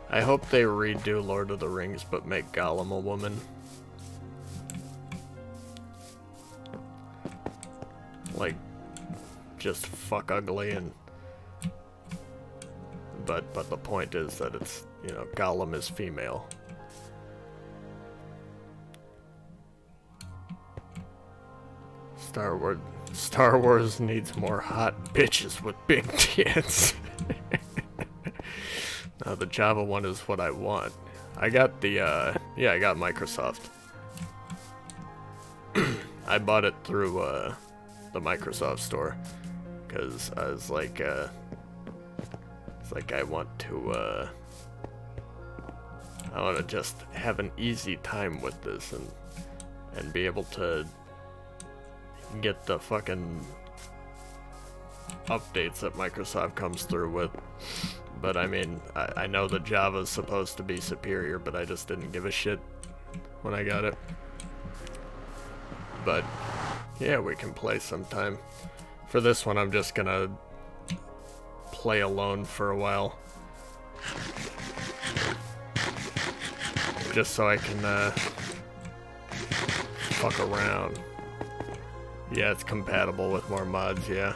I hope they redo Lord of the Rings but make Gollum a woman. Like, just fuck ugly and... But the point is that it's, you know, Gollum is female. Star Wars needs more hot bitches with big tits. No, the Java one is what I want. I got the, yeah, I got Microsoft. I bought it through, the Microsoft store. Because I was like, it's like I want to just have an easy time with this and be able to get the fucking updates that Microsoft comes through with. But I mean, I know the Java's supposed to be superior, but I just didn't give a shit when I got it. But yeah, we can play sometime. For this one, I'm just gonna play alone for a while. Just so I can fuck around. Yeah, it's compatible with more mods, yeah.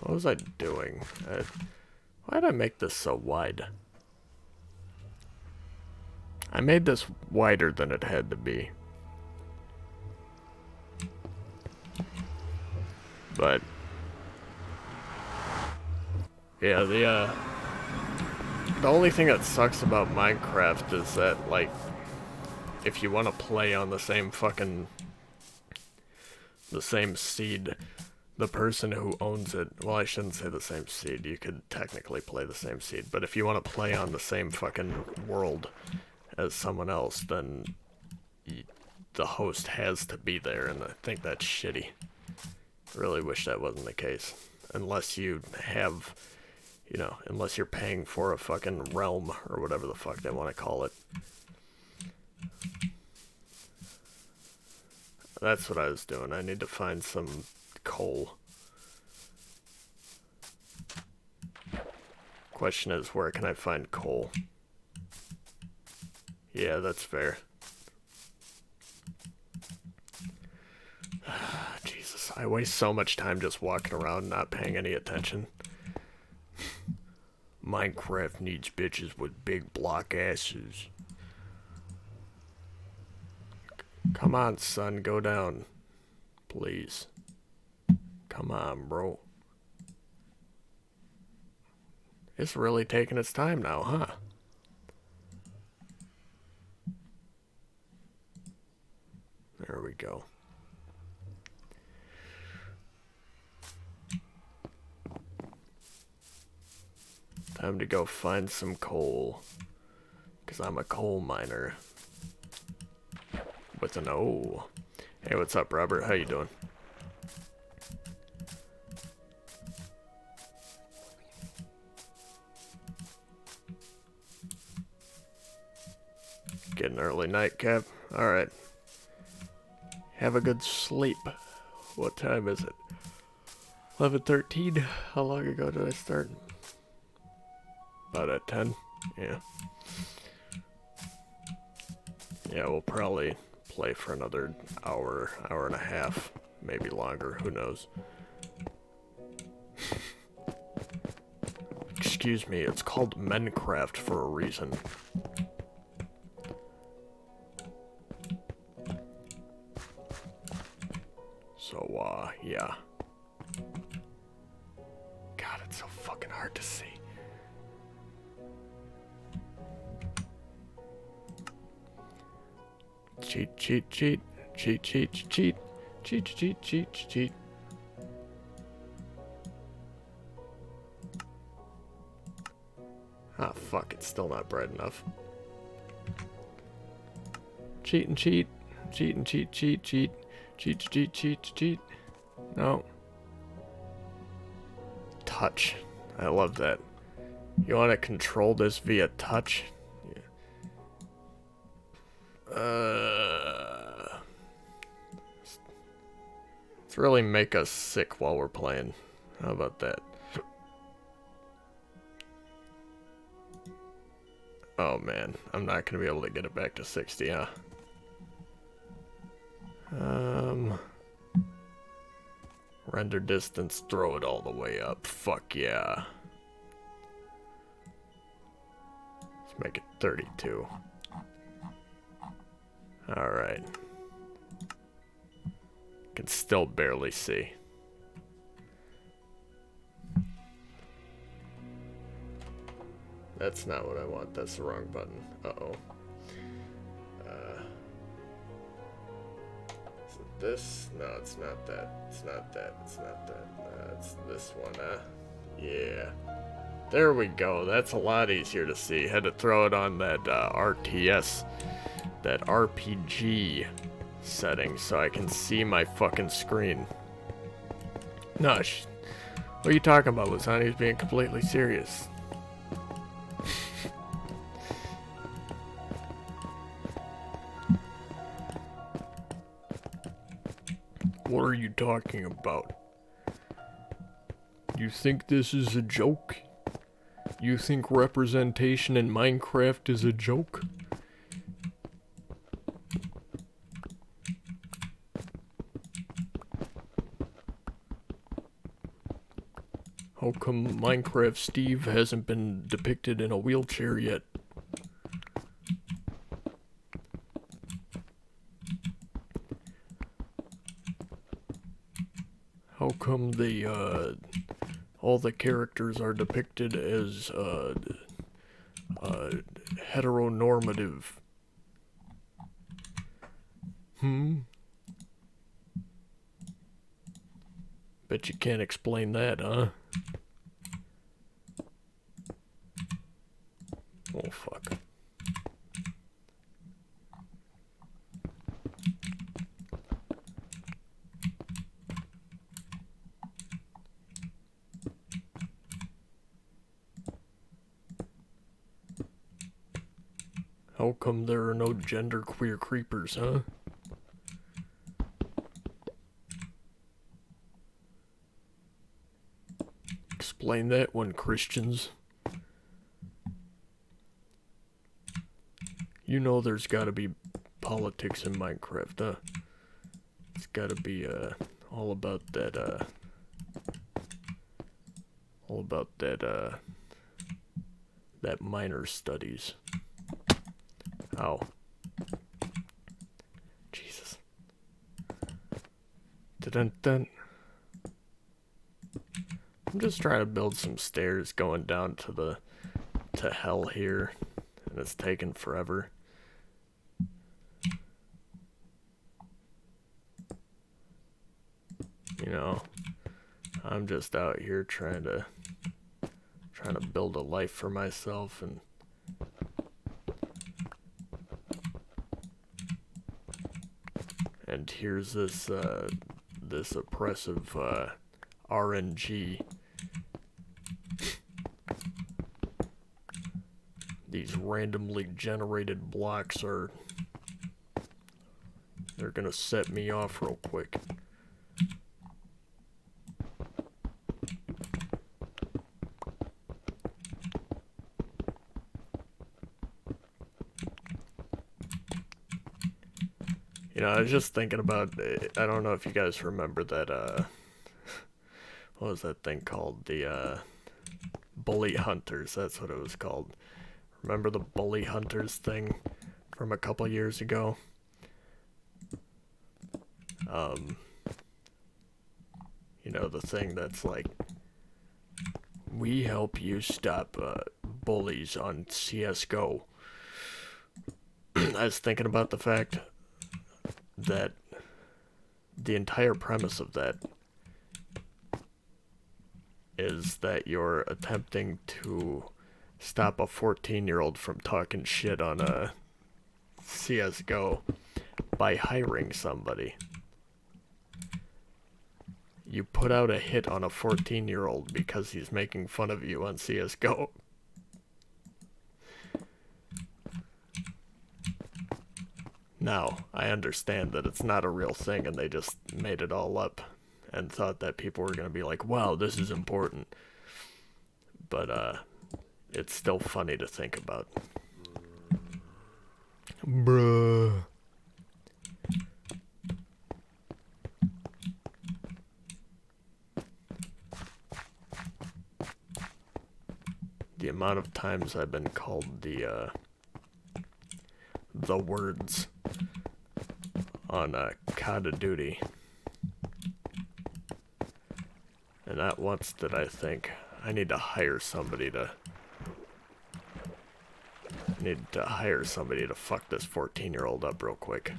What was I doing? Why did I make this so wide? I made this wider than it had to be. But yeah, the only thing that sucks about Minecraft is that, like, if you want to play on the same seed, the person who owns it, well, I shouldn't say the same seed, you could technically play the same seed, but if you want to play on the same fucking world as someone else, then the host has to be there, and I think that's shitty. Really wish that wasn't the case. Unless you have, you know, unless you're paying for a fucking realm, or whatever the fuck they want to call it. That's what I was doing. I need to find some coal. Question is, where can I find coal? Yeah, that's fair. Jesus, I waste so much time just walking around not paying any attention. Minecraft needs bitches with big block asses. Come on, son, go down. Please. Come on, bro. It's really taking its time now, huh? There we go. Time to go find some coal. 'Cause I'm a coal miner. With an O. Hey, what's up, Robert? How you doing? Get an early nightcap. Alright. Have a good sleep. What time is it? 11:13. How long ago did I start? About at 10. Yeah. Yeah, we'll probably play for another hour, hour and a half. Maybe longer. Who knows? Excuse me, it's called Minecraft for a reason. So, yeah. God, it's so fucking hard to see. Cheat, cheat, cheat. Cheat, cheat, cheat. Cheat, cheat, cheat, cheat. Ah, fuck, it's still not bright enough. Cheat and cheat. Cheat and cheat, cheat, cheat. Cheat, cheat, cheat, cheat. No. Touch. I love that. You want to control this via touch? Yeah. Let's really make us sick while we're playing. How about that? Oh man, I'm not gonna be able to get it back to 60, huh? Render distance, throw it all the way up. Fuck yeah. Let's make it 32. Alright. Can still barely see. That's not what I want. That's the wrong button. Uh-oh. Is it this? No, it's not that. It's not that. It's not that. It's this one, Yeah. There we go. That's a lot easier to see. Had to throw it on that RTS, that RPG setting so I can see my fucking screen. No, what are you talking about, Lasani? He's being completely serious. What are you talking about? You think this is a joke? You think representation in Minecraft is a joke? How come Minecraft Steve hasn't been depicted in a wheelchair yet? How come all the characters are depicted as heteronormative? Bet you can't explain that, huh? Oh, fuck. How come there are no genderqueer creepers, huh? Explain that one, Christians. You know there's gotta be politics in Minecraft, huh? It's gotta be, all about that, that minor studies. Ow. Jesus. Dun-dun-dun. I'm just trying to build some stairs going down to hell here, and it's taking forever. You know, I'm just out here trying to build a life for myself, and here's this oppressive RNG. These randomly generated blocks they're gonna set me off real quick. You know, I was just thinking about, I don't know if you guys remember that, what was that thing called? The, Bully Hunters, that's what it was called. Remember the Bully Hunters thing from a couple years ago? You know, the thing that's like, we help you stop, bullies on CSGO. I was thinking about the fact that the entire premise of that is that you're attempting to stop a 14-year-old from talking shit on a CSGO by hiring somebody. You put out a hit on a 14-year-old because he's making fun of you on CSGO. Now, I understand that it's not a real thing and they just made it all up and thought that people were going to be like, wow, this is important. But, it's still funny to think about. Bruh. The amount of times I've been called the words on COD of Duty. And not once did I think, I need to hire somebody to... fuck this 14-year-old up real quick.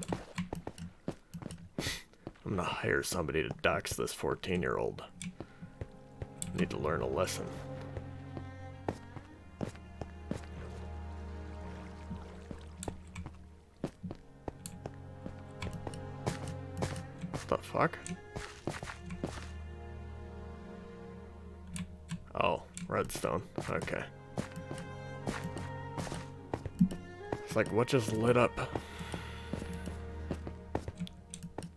I'm gonna hire somebody to dox this 14-year-old. Need to learn a lesson. What the fuck? Oh, redstone. Okay. It's like, what just lit up?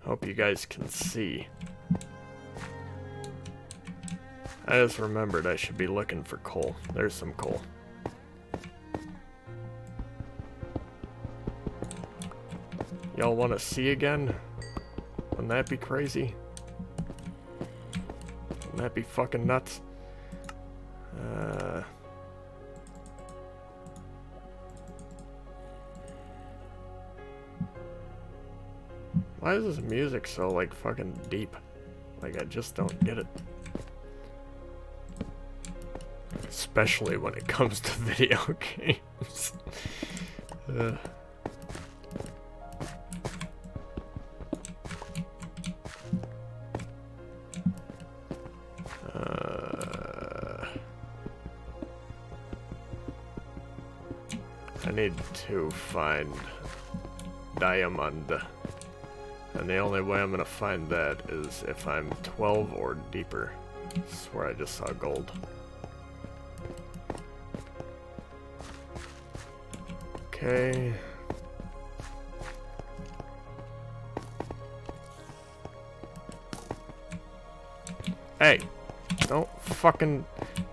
Hope you guys can see. I just remembered I should be looking for coal. There's some coal. Y'all want to see again? Wouldn't that be crazy? Wouldn't that be fucking nuts? Why is this music so, like, fucking deep? Like, I just don't get it. Especially when it comes to video games. I need to find diamond. And the only way I'm gonna find that is if I'm 12 or deeper. I swear I just saw gold. Okay. Hey! Don't fucking...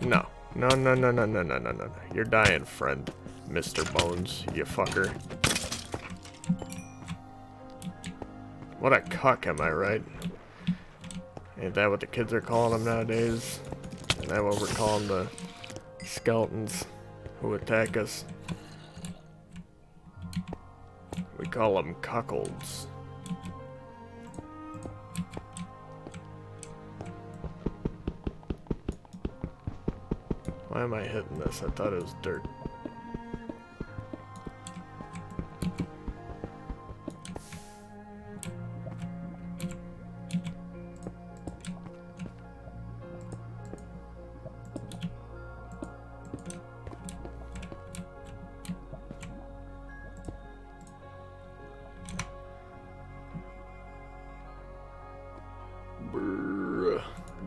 No. No, no, no, no, no, no, no, no. You're dying, friend. Mr. Bones, you fucker. What a cuck, am I right? Ain't that what the kids are calling them nowadays? Ain't that what we're calling the skeletons who attack us? We call them cuckolds. Why am I hitting this? I thought it was dirt.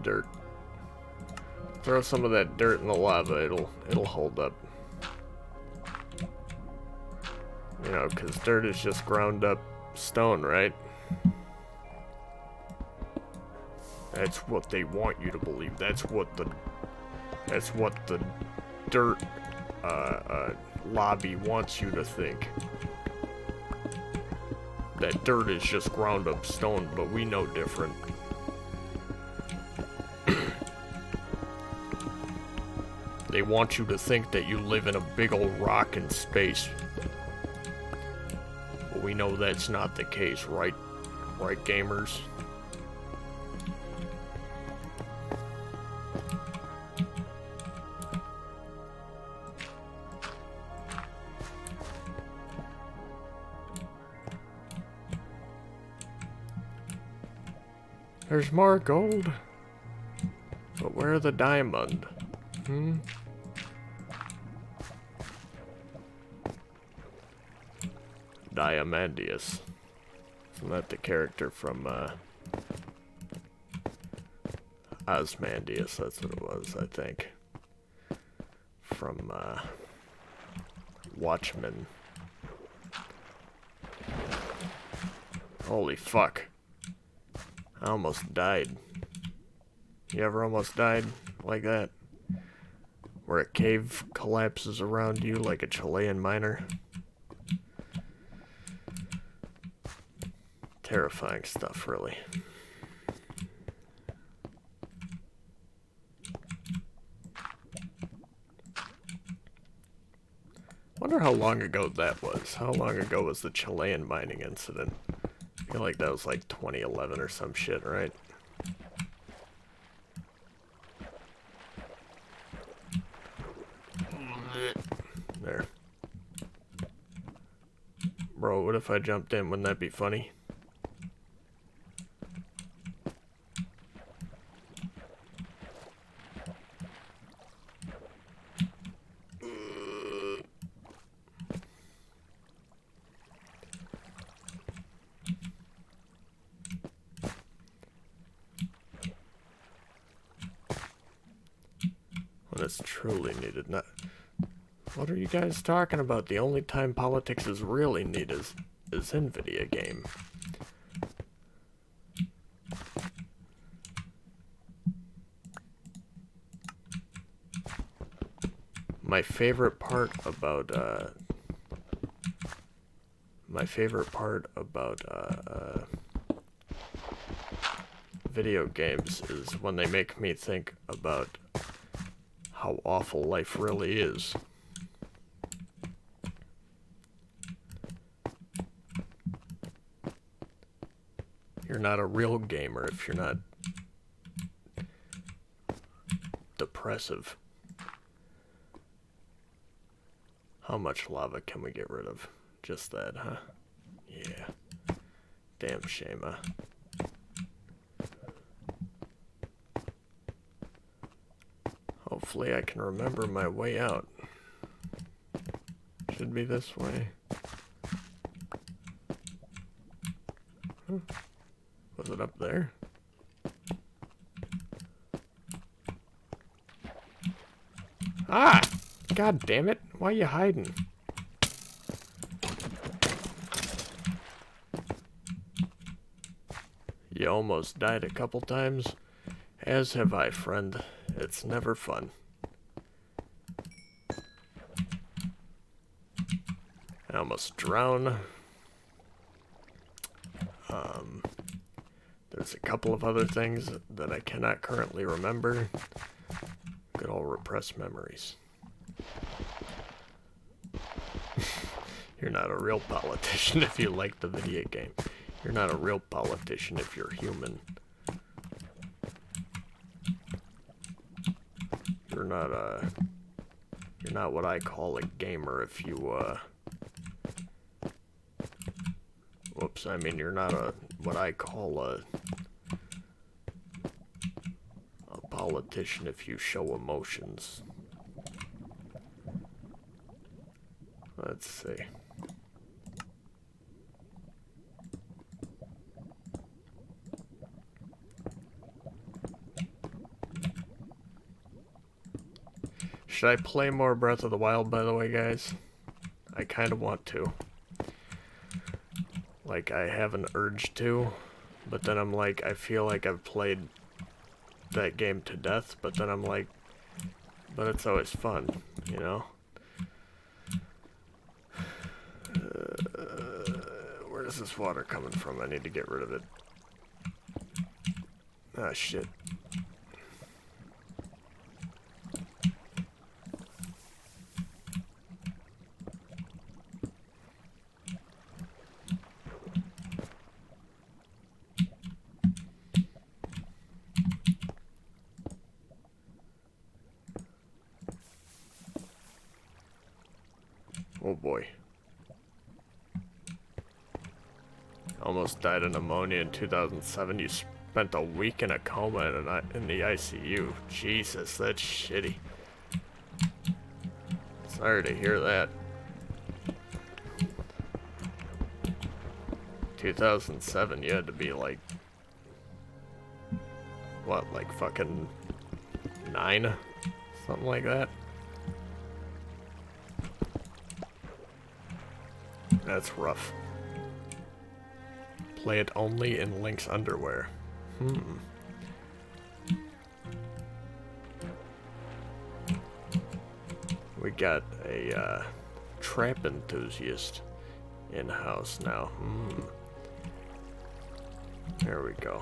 Dirt. Throw some of that dirt in the lava, it'll hold up. You know, because dirt is just ground up stone, right? That's what they want you to believe. That's what the dirt lobby wants you to think. That dirt is just ground up stone, but we know different. They want you to think that you live in a big old rock in space. But we know that's not the case, right? Right, gamers? There's more gold. But where the diamond? Diamandius. Isn't that the character from Osmandius? That's what it was, I think. From Watchmen. Holy fuck. I almost died. You ever almost died like that? Where a cave collapses around you like a Chilean miner? Terrifying stuff, really. Wonder how long ago that was. How long ago was the Chilean mining incident? I feel like that was like 2011 or some shit, right? There. Bro, what if I jumped in? Wouldn't that be funny? When it's truly needed, not... What are you guys talking about? The only time politics is really needed is in video game. My favorite part about video games is when they make me think about how awful life really is. You're not a real gamer if you're not depressive. How much lava can we get rid of? Just that, huh? Yeah. Damn shame, huh? Hopefully I can remember my way out. Should be this way. Huh. Was it up there? Ah! God damn it. Why are you hiding? You almost died a couple times? As have I, friend. It's never fun. I almost drown. There's a couple of other things that I cannot currently remember. Good old repressed memories. You're not a real politician if you like the video game. You're not a real politician if you're human. You're not what I call a gamer if you, whoops, I mean, you're not what I call a politician if you show emotions. Let's see. Should I play more Breath of the Wild, by the way, guys? I kind of want to. Like, I have an urge to, but then I'm like, I feel like I've played that game to death, but then I'm like, but it's always fun, you know? Where is this water coming from? I need to get rid of it. Ah, shit. Oh boy. Almost died of pneumonia in 2007. You spent a week in a coma in the ICU. Jesus, that's shitty. Sorry to hear that. 2007, you had to be like, what, like fucking 9? Something like that. That's rough. Play it only in Link's underwear. We got a trap enthusiast in-house now. There we go.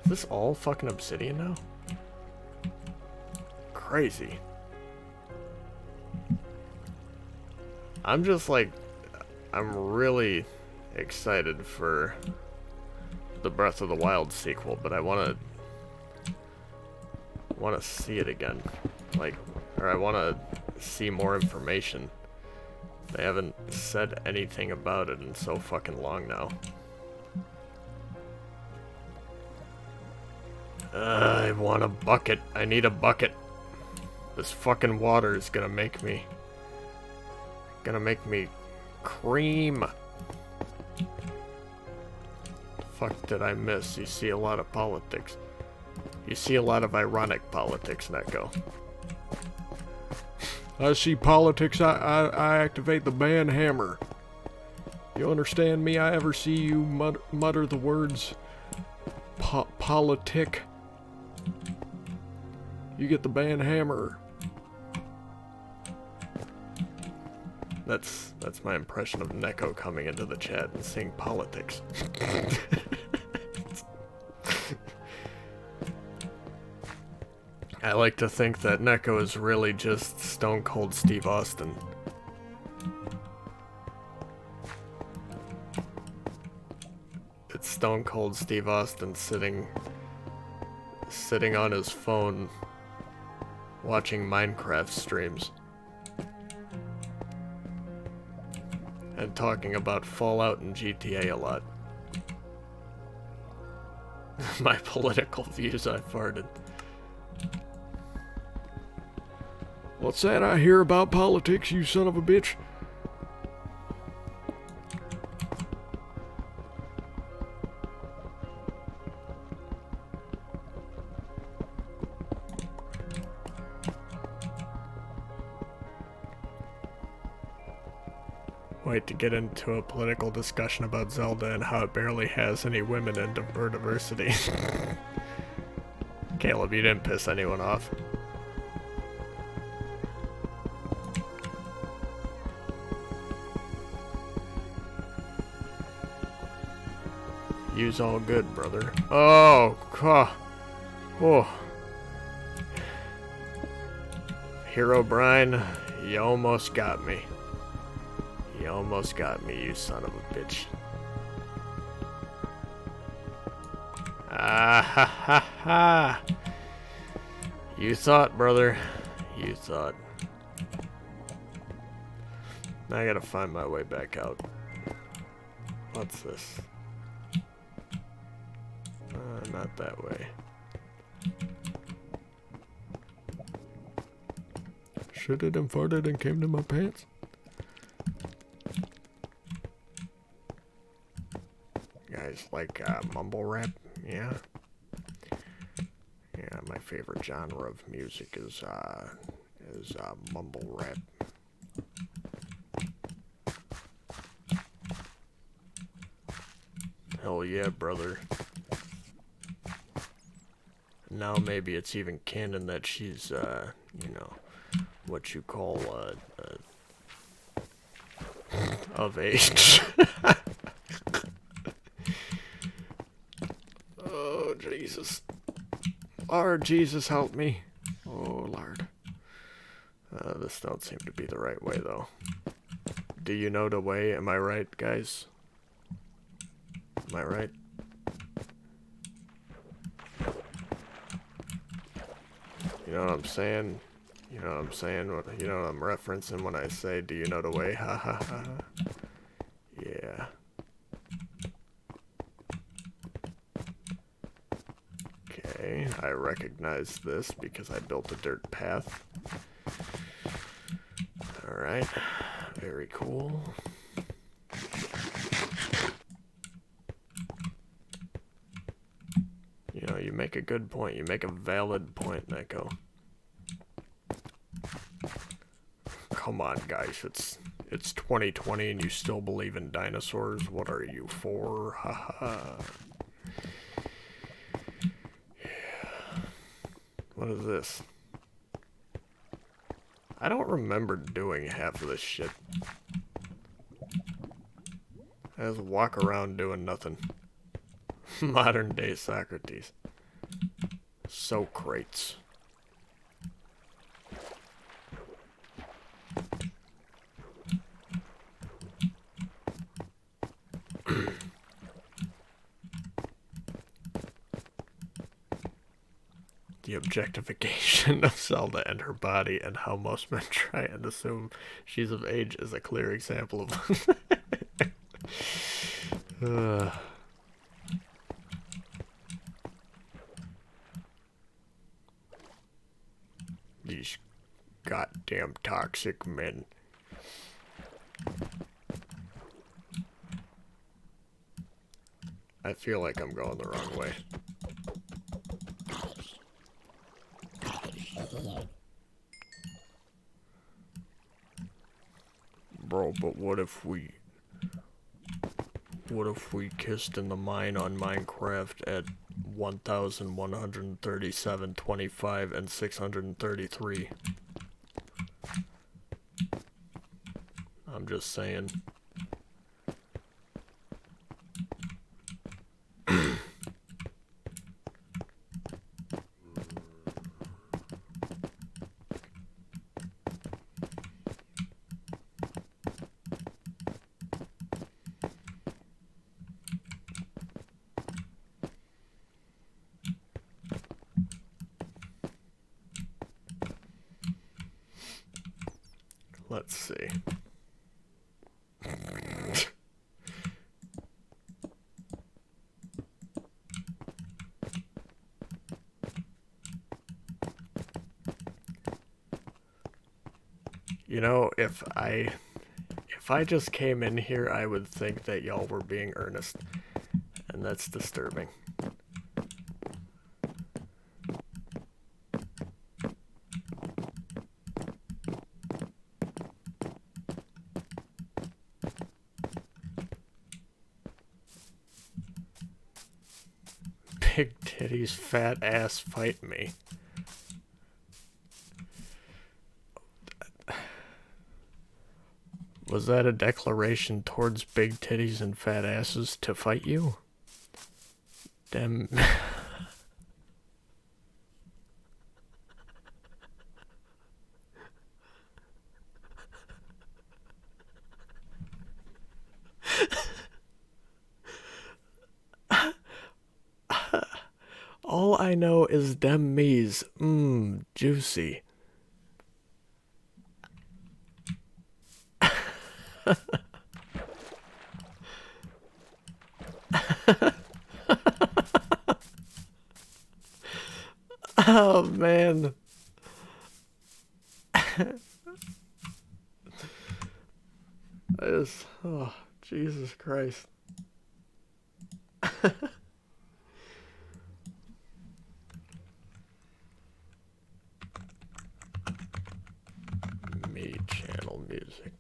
Is this all fucking obsidian now? Crazy. I'm just like, I'm really excited for the Breath of the Wild sequel, but I want to see it again. Like, or I want to see more information. They haven't said anything about it in so fucking long now. I want a bucket. I need a bucket. This fucking water is gonna make me cream. Fuck did I miss? You see a lot of politics. You see a lot of ironic politics, Neko. I see politics, I activate the ban hammer. You understand me? I ever see you mutter the words politic. You get the ban hammer. That's my impression of Neko coming into the chat and saying politics. I like to think that Neko is really just Stone Cold Steve Austin. It's Stone Cold Steve Austin sitting on his phone watching Minecraft streams and talking about Fallout and GTA a lot. My political views, I farted. What's that I hear about politics, you son of a bitch? Wait to get into a political discussion about Zelda and how it barely has any women and diversity. Caleb, you didn't piss anyone off. You's all good, brother. Oh, God. Oh. Hero Brian, you almost got me. You almost got me, you son of a bitch. Ah ha ha ha. You thought, brother. You thought. Now I gotta find my way back out. What's this? Not that way. Shitted and farted and came to my pants. Guys like mumble rap? Yeah. Yeah, my favorite genre of music is mumble rap. Hell yeah, brother. Now maybe it's even canon that she's, you know, what you call, of age. Oh, Jesus. Lord Jesus, help me. Oh, Lord. This don't seem to be the right way, though. Do you know the way? Am I right, guys? Am I right? You know what I'm saying? You know what I'm saying? You know what I'm referencing when I say, do you know the way? Ha ha ha. Yeah. Okay, I recognize this because I built a dirt path. Alright, very cool. You know, you make a good point. You make a valid point, Neko. Come on, guys. It's 2020 and you still believe in dinosaurs? What are you for? Haha. Yeah. What is this? I don't remember doing half of this shit. I just walk around doing nothing. Modern day Socrates. Socrates. The objectification of Zelda and her body and how most men try and assume she's of age is a clear example of these goddamn toxic men. I feel like I'm going the wrong way. Bro, but what if we kissed in the mine on Minecraft at 1137, 25, and 633? I'm just saying. Let's see. You know, if I just came in here, I would think that y'all were being earnest, and that's disturbing. Big titties, fat ass, fight me. Was that a declaration towards big titties and fat asses to fight you? Damn. All I know is dem me's. Juicy. Oh, man. Oh, Jesus Christ. Me channel music.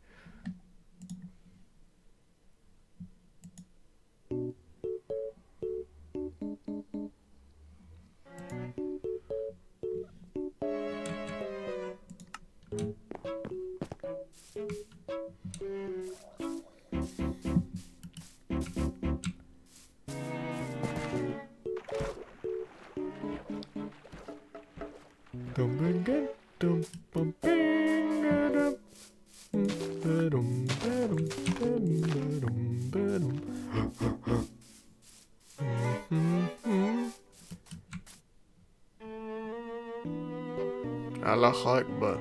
Allah Akbar.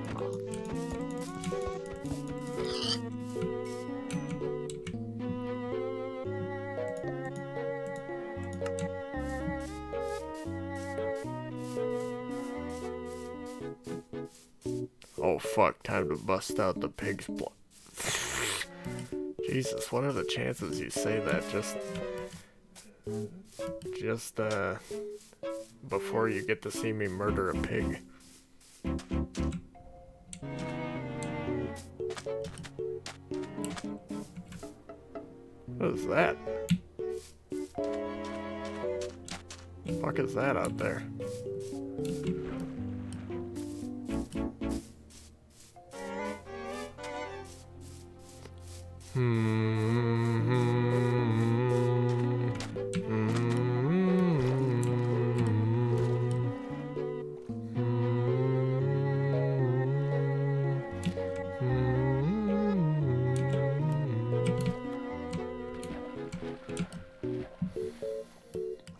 Oh fuck, time to bust out the pig's blood. Jesus, what are the chances you say that just before you get to see me murder a pig? What is that? The fuck is that out there?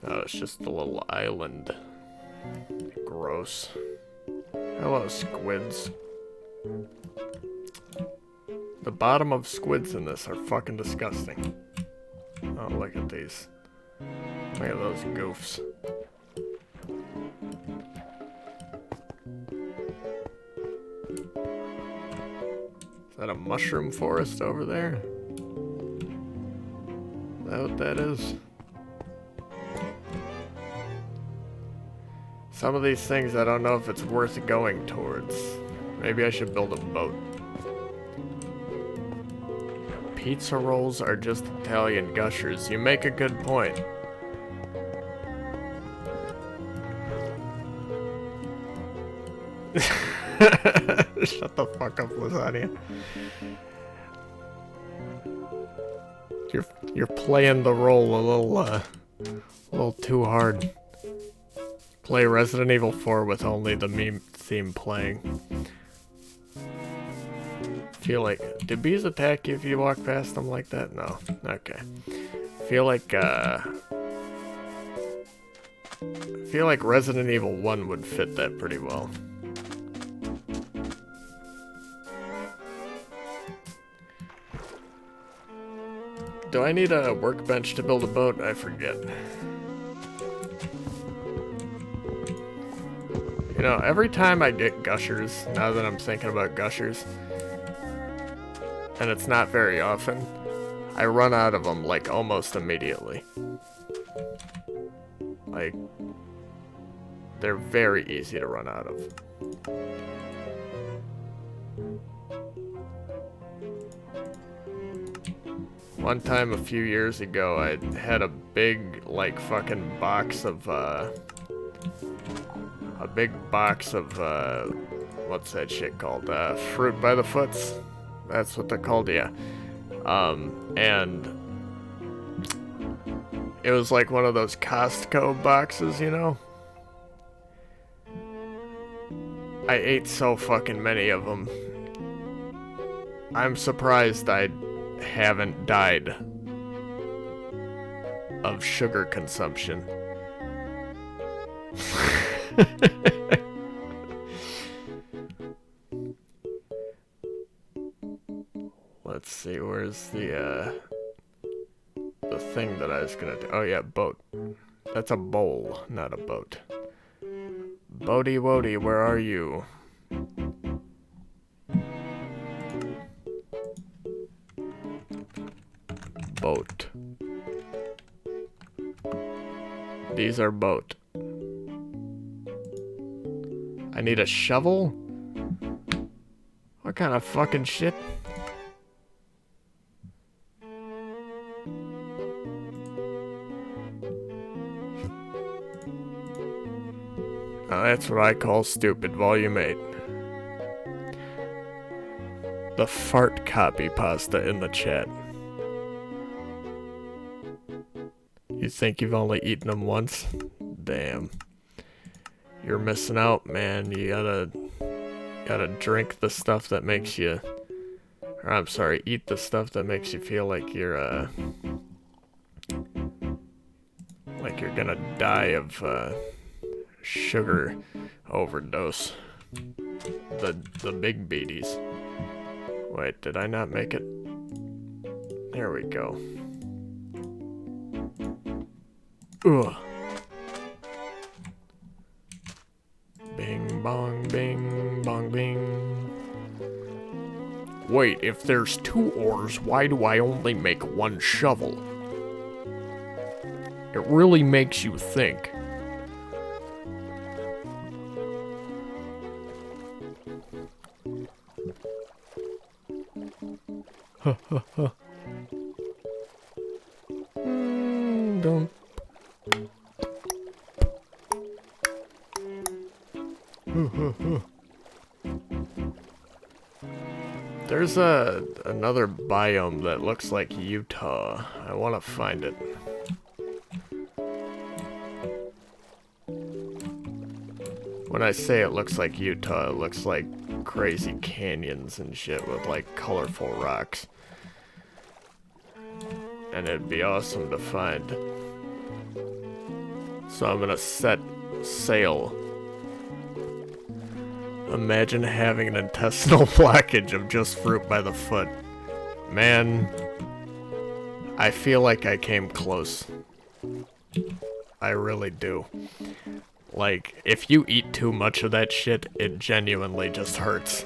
Oh, it's just a little island. gross. Hello, squids. The bottom of squids in this are fucking disgusting. Oh, look at these. Look at those goofs. Is that a mushroom forest over there? Is that what that is? Some of these things I don't know if it's worth going towards. Maybe I should build a boat. Pizza rolls are just Italian gushers. You make a good point. Shut the fuck up, lasagna. You're playing the role a little too hard. Play Resident Evil 4 with only the meme theme playing. Feel like, do bees attack you if you walk past them like that? No. Okay. Feel like Resident Evil 1 would fit that pretty well. Do I need a workbench to build a boat? I forget. You know, every time I get gushers, now that I'm thinking about gushers, and it's not very often, I run out of them, like, almost immediately. Like, they're very easy to run out of. One time a few years ago, I had a big, like, fucking box of, what's that shit called? Fruit by the Foots? That's what they're called, yeah. And it was like one of those Costco boxes, you know? I ate so fucking many of them. I'm surprised I haven't died of sugar consumption. Let's see, where's the thing that I was gonna do? Oh yeah, boat. That's a bowl, not a boat. Boaty Woady, where are you? Boat. These are boat. I need a shovel? What kind of fucking shit? That's what I call stupid, volume 8. The fart copy pasta in the chat. You think you've only eaten them once? Damn. You're missing out, man. You gotta drink the stuff that makes you... Or, I'm sorry, eat the stuff that makes you feel like you're gonna die of, sugar overdose. The big beaties. Wait, did I not make it? There we go. Ugh. Bing bong bing bong bing. Wait, if there's 2 ores, why do I only make 1 shovel? It really makes you think. Don't. There's another biome that looks like Utah. I want to find it. When I say it looks like Utah, it looks like crazy canyons and shit with like colorful rocks. And it'd be awesome to find. So I'm gonna set sail Imagine having an intestinal blockage of just fruit by the foot. Man, I feel like I came close. I really do. Like, if you eat too much of that shit, it genuinely just hurts.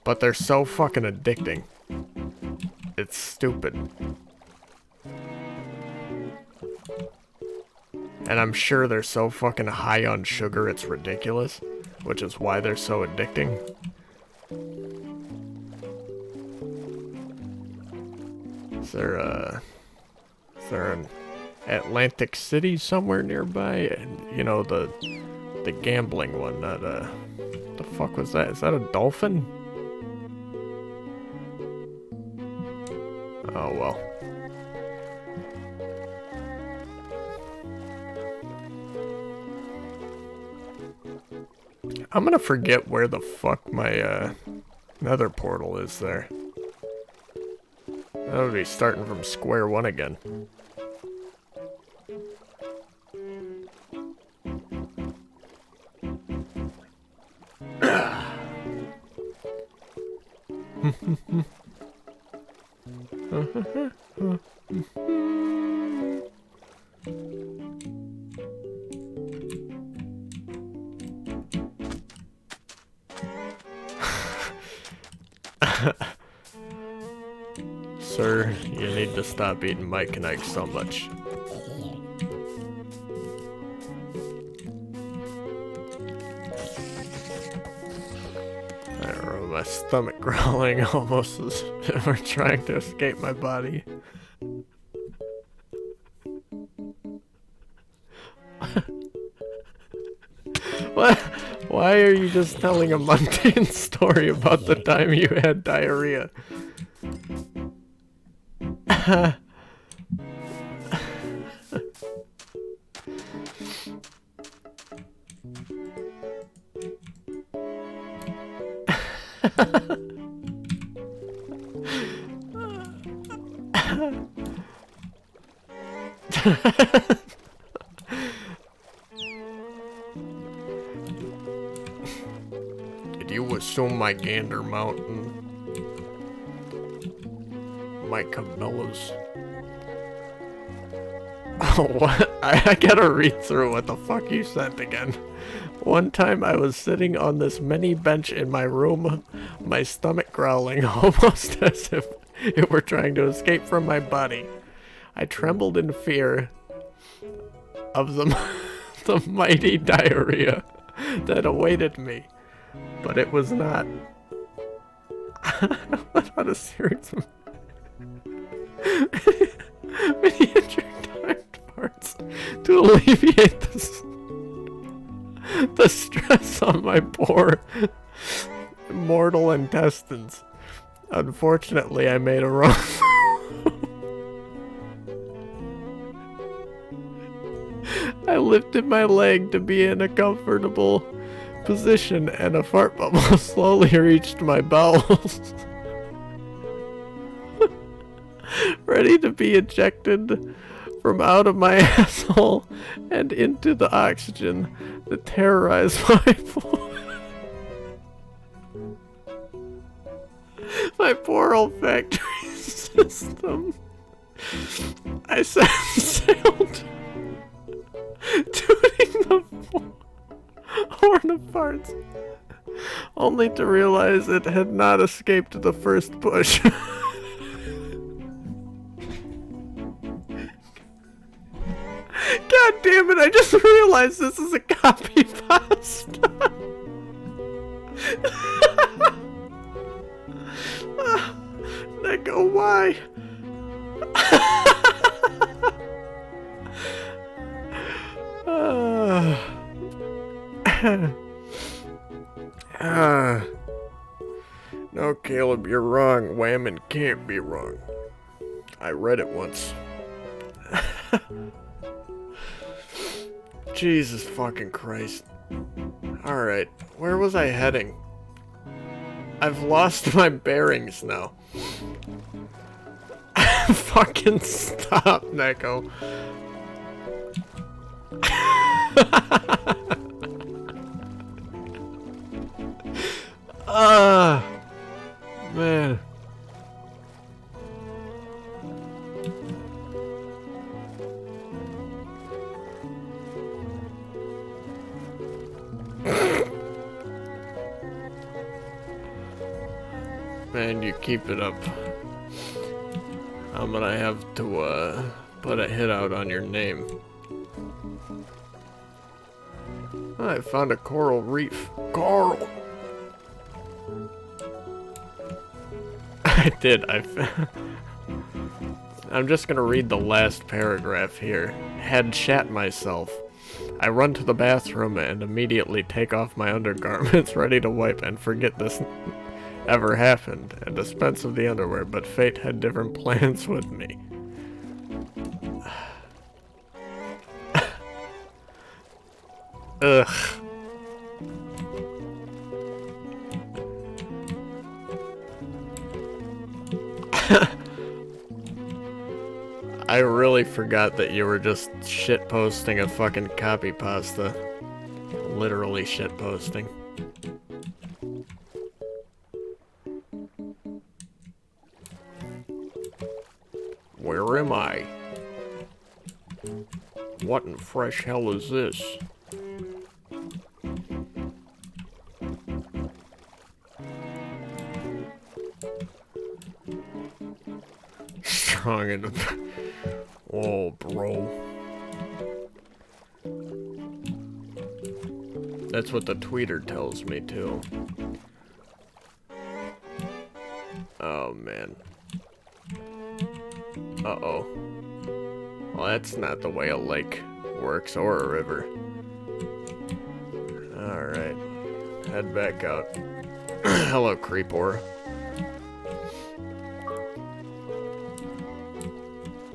But they're so fucking addicting. It's stupid. And I'm sure they're so fucking high on sugar it's ridiculous, which is why they're so addicting. Is there an Atlantic City somewhere nearby? And you know, the gambling one, that the fuck was that? Is that a dolphin? Oh well. I'm gonna forget where the fuck my nether portal is there. That would be starting from square one again. Sir, you need to stop eating Mike and Ike so much. I don't know, my stomach growling almost as if we're trying to escape my body. What? Why are you just telling a mundane story about the time you had diarrhea? Did you assume my Gander Mountain? My Cabela's. Oh, what? I gotta read through what the fuck you sent again. One time I was sitting on this mini bench in my room, my stomach growling almost as if it were trying to escape from my body. I trembled in fear of the mighty diarrhea that awaited me, but it was not. What a series of miniature-timed parts to alleviate the stress on my poor mortal intestines. Unfortunately, I made a wrong. I lifted my leg to be in a comfortable position, and a fart bubble slowly reached my bowels. Ready to be ejected from out of my asshole and into the oxygen that terrorized my poor olfactory system. I sailed, tooting the horn of farts, only to realize it had not escaped the first push. God damn it, I just realized this is a copy pasta. Neko, why? No, Caleb, you're wrong. Whammon can't be wrong. I read it once. Jesus fucking Christ. Alright, where was I heading? I've lost my bearings now. Fucking stop, Neko. Man. Man, you keep it up. I'm gonna have to, put a hit out on your name. I found a coral reef. Coral! I did. I'm just gonna read the last paragraph here. Had shat myself. I run to the bathroom and immediately take off my undergarments, ready to wipe and forget this ever happened, and dispense of the underwear, but fate had different plans with me. Ugh. I really forgot that you were just shitposting a fucking copy pasta. Literally shitposting. Where am I? What in fresh hell is this? Strong in the... Oh, bro. That's what the tweeter tells me, too. Oh, man. Uh-oh. Well, that's not the way a lake works, or a river. Alright. Head back out. Hello, Creepor.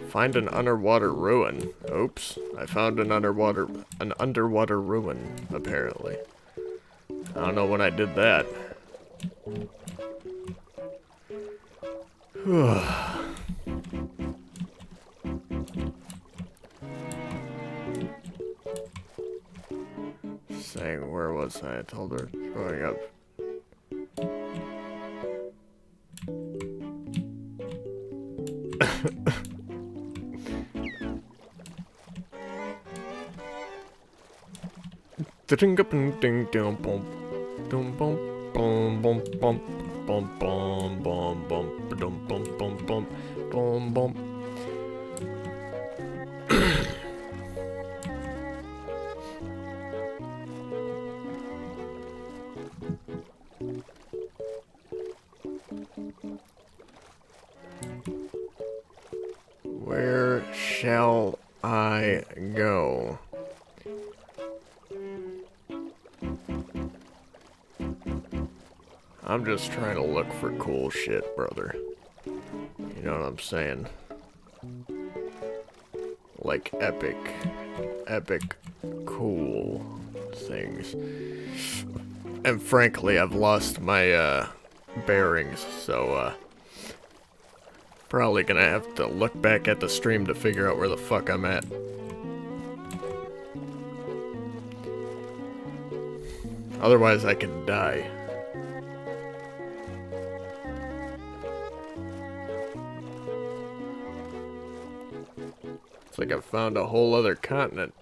Find an underwater ruin. Oops. I found an underwater ruin, apparently. I don't know when I did that. Saying, where was I? I told her, growing up. Ding ding ding ding bum dum bum bum bum bum bum bum bum bum bum bum bum bum bum. Where shall I go? I'm just trying to look for cool shit, brother. You know what I'm saying? Like epic, cool things. And frankly, I've lost my, bearings, so, probably gonna have to look back at the stream to figure out where the fuck I'm at. Otherwise, I can die. It's like I've found a whole other continent.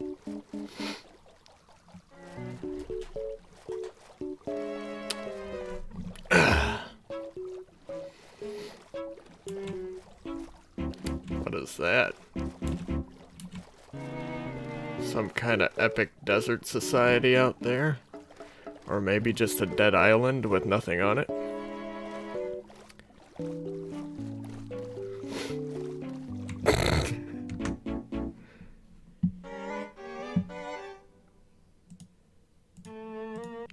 What is that? Some kind of epic desert society out there? Or maybe just a dead island with nothing on it?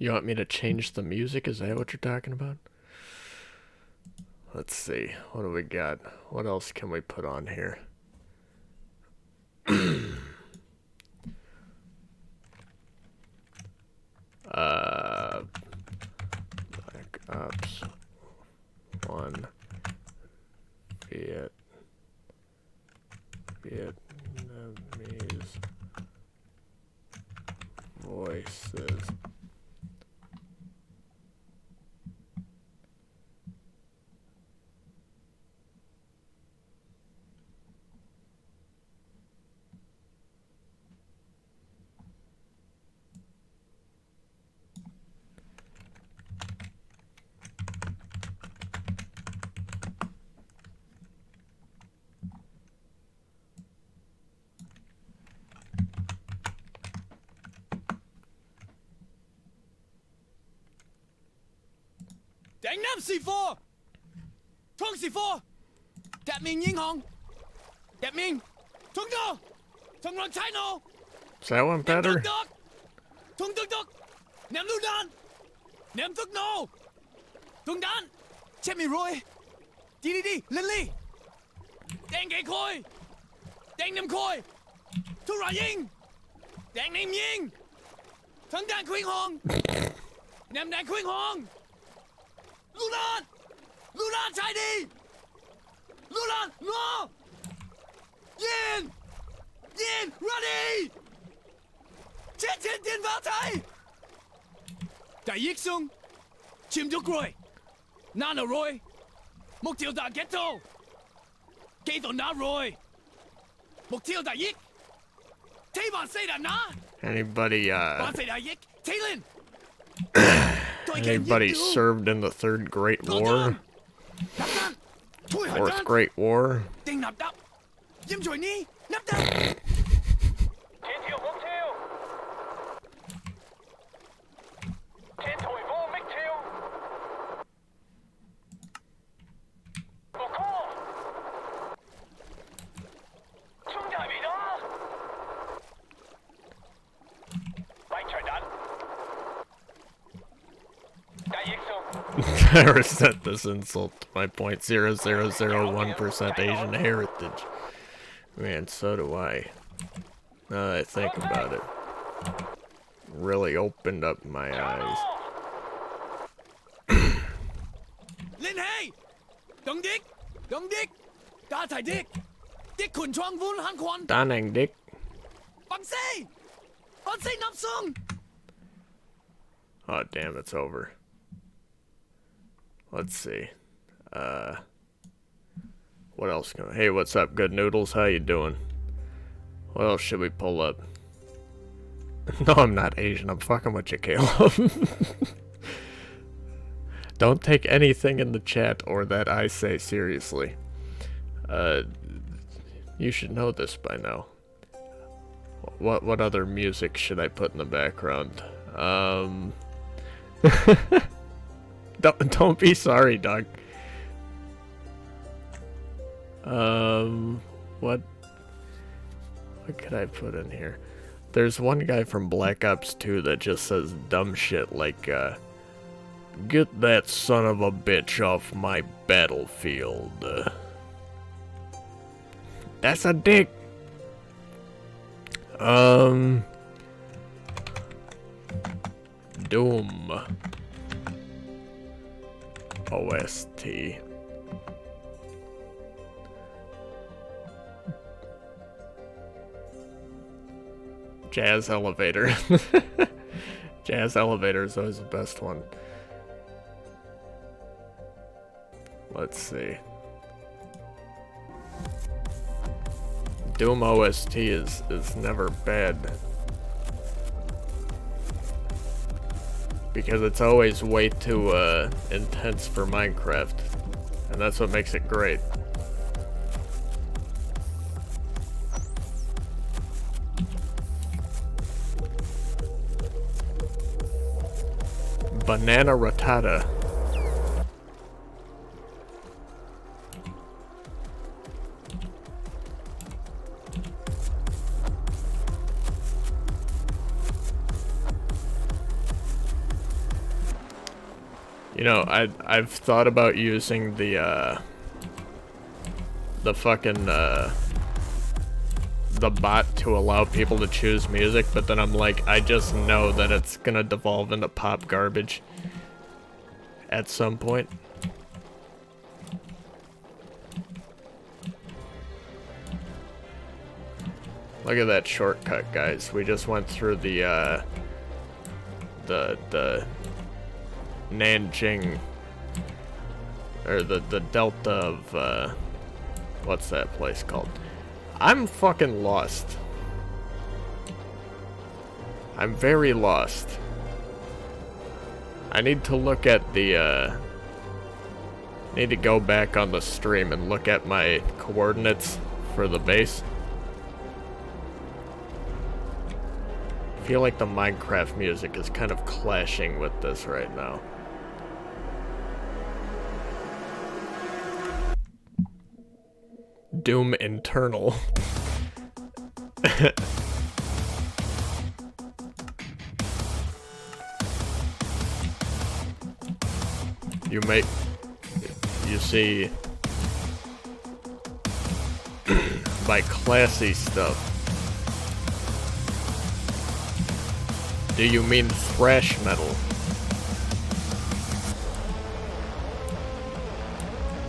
You want me to change the music? Is that what you're talking about? Let's see. What do we got? What else can we put on here? Black Ops 1 Vietnamese voices. 頂南是貨，衝是貨，革命英雄，革命，衝到，衝落差路， Is that one better? 衝篤篤，念擼彈，念篤怒，中彈，切咪來，啲，拎哩，掟幾塊，掟念塊，突然英，掟念英，衝彈潰紅，念彈潰紅。 擼彈踩地，擼彈攞，煙 ready， 前電發睇，第一聲，潛咗過，拿到來，目標打擊到，幾度拿來，目標第一，睇完四人拿， Anybody, 完四第一，睇連。 Anybody served in the Third Great War? Fourth Great War? 定立得，現在呢，立得。前條目標，前台貨目標，目標，衝大尾啦，擺長彈。 I resent this insult to my 0.0001% Asian heritage. Man, so do I. Now that I think about it. Really opened up my eyes. Lên hey! Đừng điếc! Đừng điếc! Ta thầy điếc! Điếc khẩn choang vun hắn khoan! Danang Dick. Bằng xe! Bằng xe nằm xuống! Oh, damn, it's over. Let's see. What else can hey, what's up, Good Noodles? How you doing? What else should we pull up? No, I'm not Asian. I'm fucking with you, Caleb. Don't take anything in the chat or that I say seriously. You should know this by now. What other music should I put in the background? Don't be sorry, dog. What could I put in here? There's one guy from Black Ops 2 that just says dumb shit like, get that son of a bitch off my battlefield. That's a dick. Doom. OST. Jazz Elevator. Jazz Elevator is always the best one. Let's see. Doom OST is never bad. Because it's always way too intense for Minecraft. And that's what makes it great. Banana Rattata. You know, I've thought about using the fucking the bot to allow people to choose music, but then I'm like, I just know that it's gonna devolve into pop garbage at some point. Look at that shortcut, guys. We just went through the Nanjing, or the delta of, what's that place called? I'm fucking lost. I'm very lost. I need to look at the, need to go back on the stream and look at my coordinates for the base. I feel like the Minecraft music is kind of clashing with this right now. Doom Internal. You see, by classy stuff, do you mean thrash metal?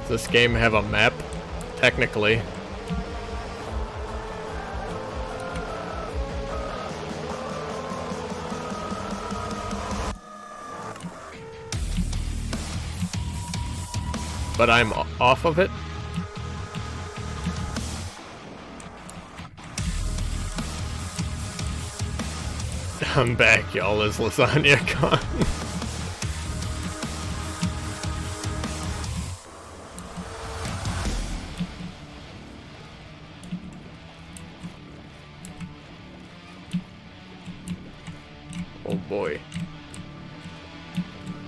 Does this game have a map? Technically. But I'm off of it? I'm back, y'all. Is lasagna gone? Oh boy.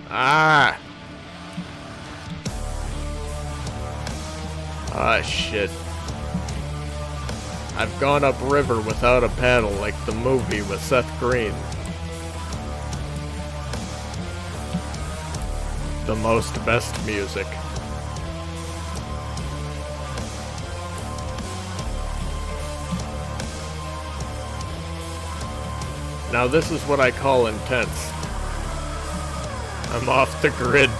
Ah! Ah, shit. I've gone upriver without a paddle like the movie with Seth Green. The most best music. Now this is what I call intense. I'm off the grid.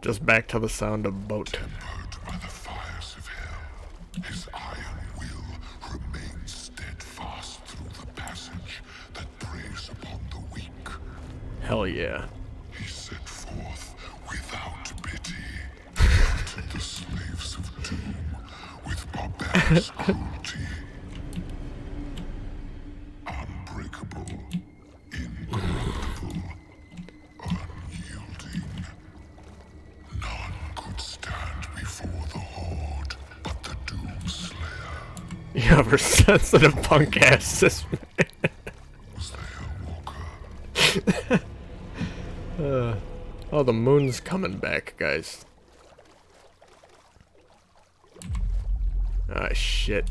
Just back to the sound of boat. Tempered by the fires of hell, his iron will remains steadfast through the passage that preys upon the weak. Hell yeah. He set forth without pity, hunted the slaves of doom with barbarous cruelty. Unbreakable, incorruptible, unyielding. None could stand before the horde but the Doomslayer. You oversensitive punk asses, man. Was there Walker? Oh, the moon's coming back, guys. Ah, shit.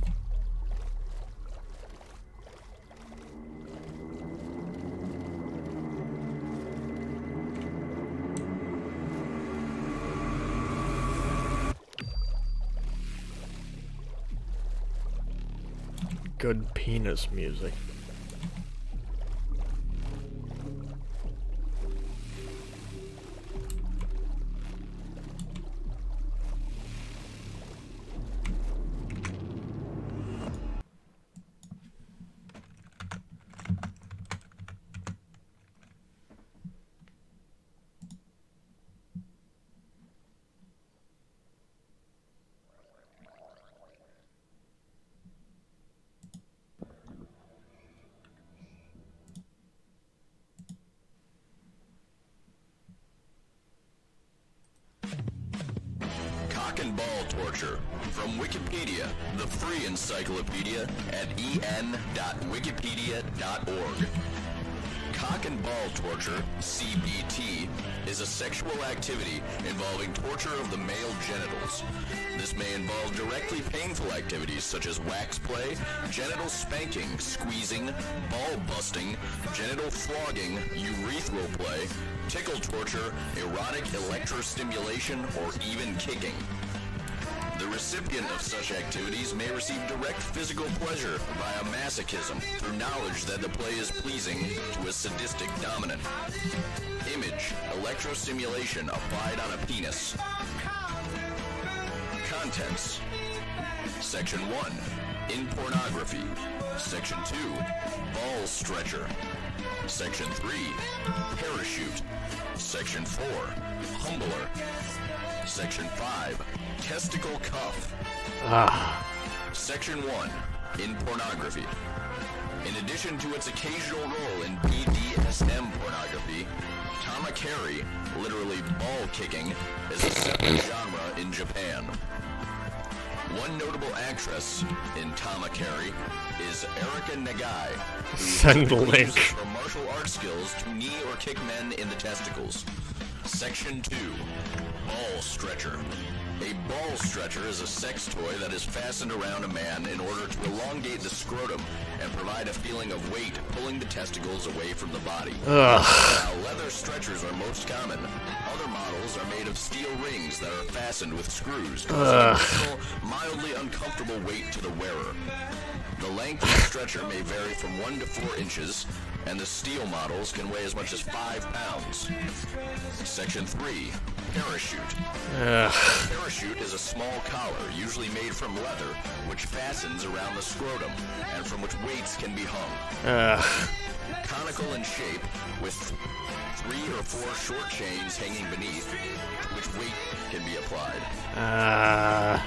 Good penis music. Cock and ball torture from Wikipedia, the free encyclopedia at en.wikipedia.org. Cock and ball torture, CBT, is a sexual activity involving torture of the male genitals. This may involve directly painful activities such as wax play, genital spanking, squeezing, ball busting, genital flogging, urethral play, tickle torture, erotic electrostimulation, or even kicking. The recipient of such activities may receive direct physical pleasure via masochism through knowledge that the play is pleasing to a sadistic dominant. Image, electrostimulation applied on a penis. Contents. Section 1, in pornography. Section 2, ball stretcher. Section 3, parachute. Section 4, humbler. Section 5, testicle cuff. Section 1, in pornography. In addition to its occasional role in BDSM pornography, tamakeri, literally ball kicking, is a separate genre in Japan. One notable actress in Tama Carey is Erica Nagai, who Send the link. uses her martial arts skills to knee or kick men in the testicles. Section 2. Ball Stretcher. A ball stretcher is a sex toy that is fastened around a man in order to elongate the scrotum and provide a feeling of weight pulling the testicles away from the body. While leather stretchers are most common, other models are made of steel rings that are fastened with screws, causing additional, mildly uncomfortable weight to the wearer. The length of the stretcher may vary from 1 to 4 inches, and the steel models can weigh as much as 5 pounds. Section 3. Parachute. A parachute is a small collar, usually made from leather, which fastens around the scrotum, and from which weights can be hung. Conical in shape, with 3 or 4 short chains hanging beneath, to which weight can be applied.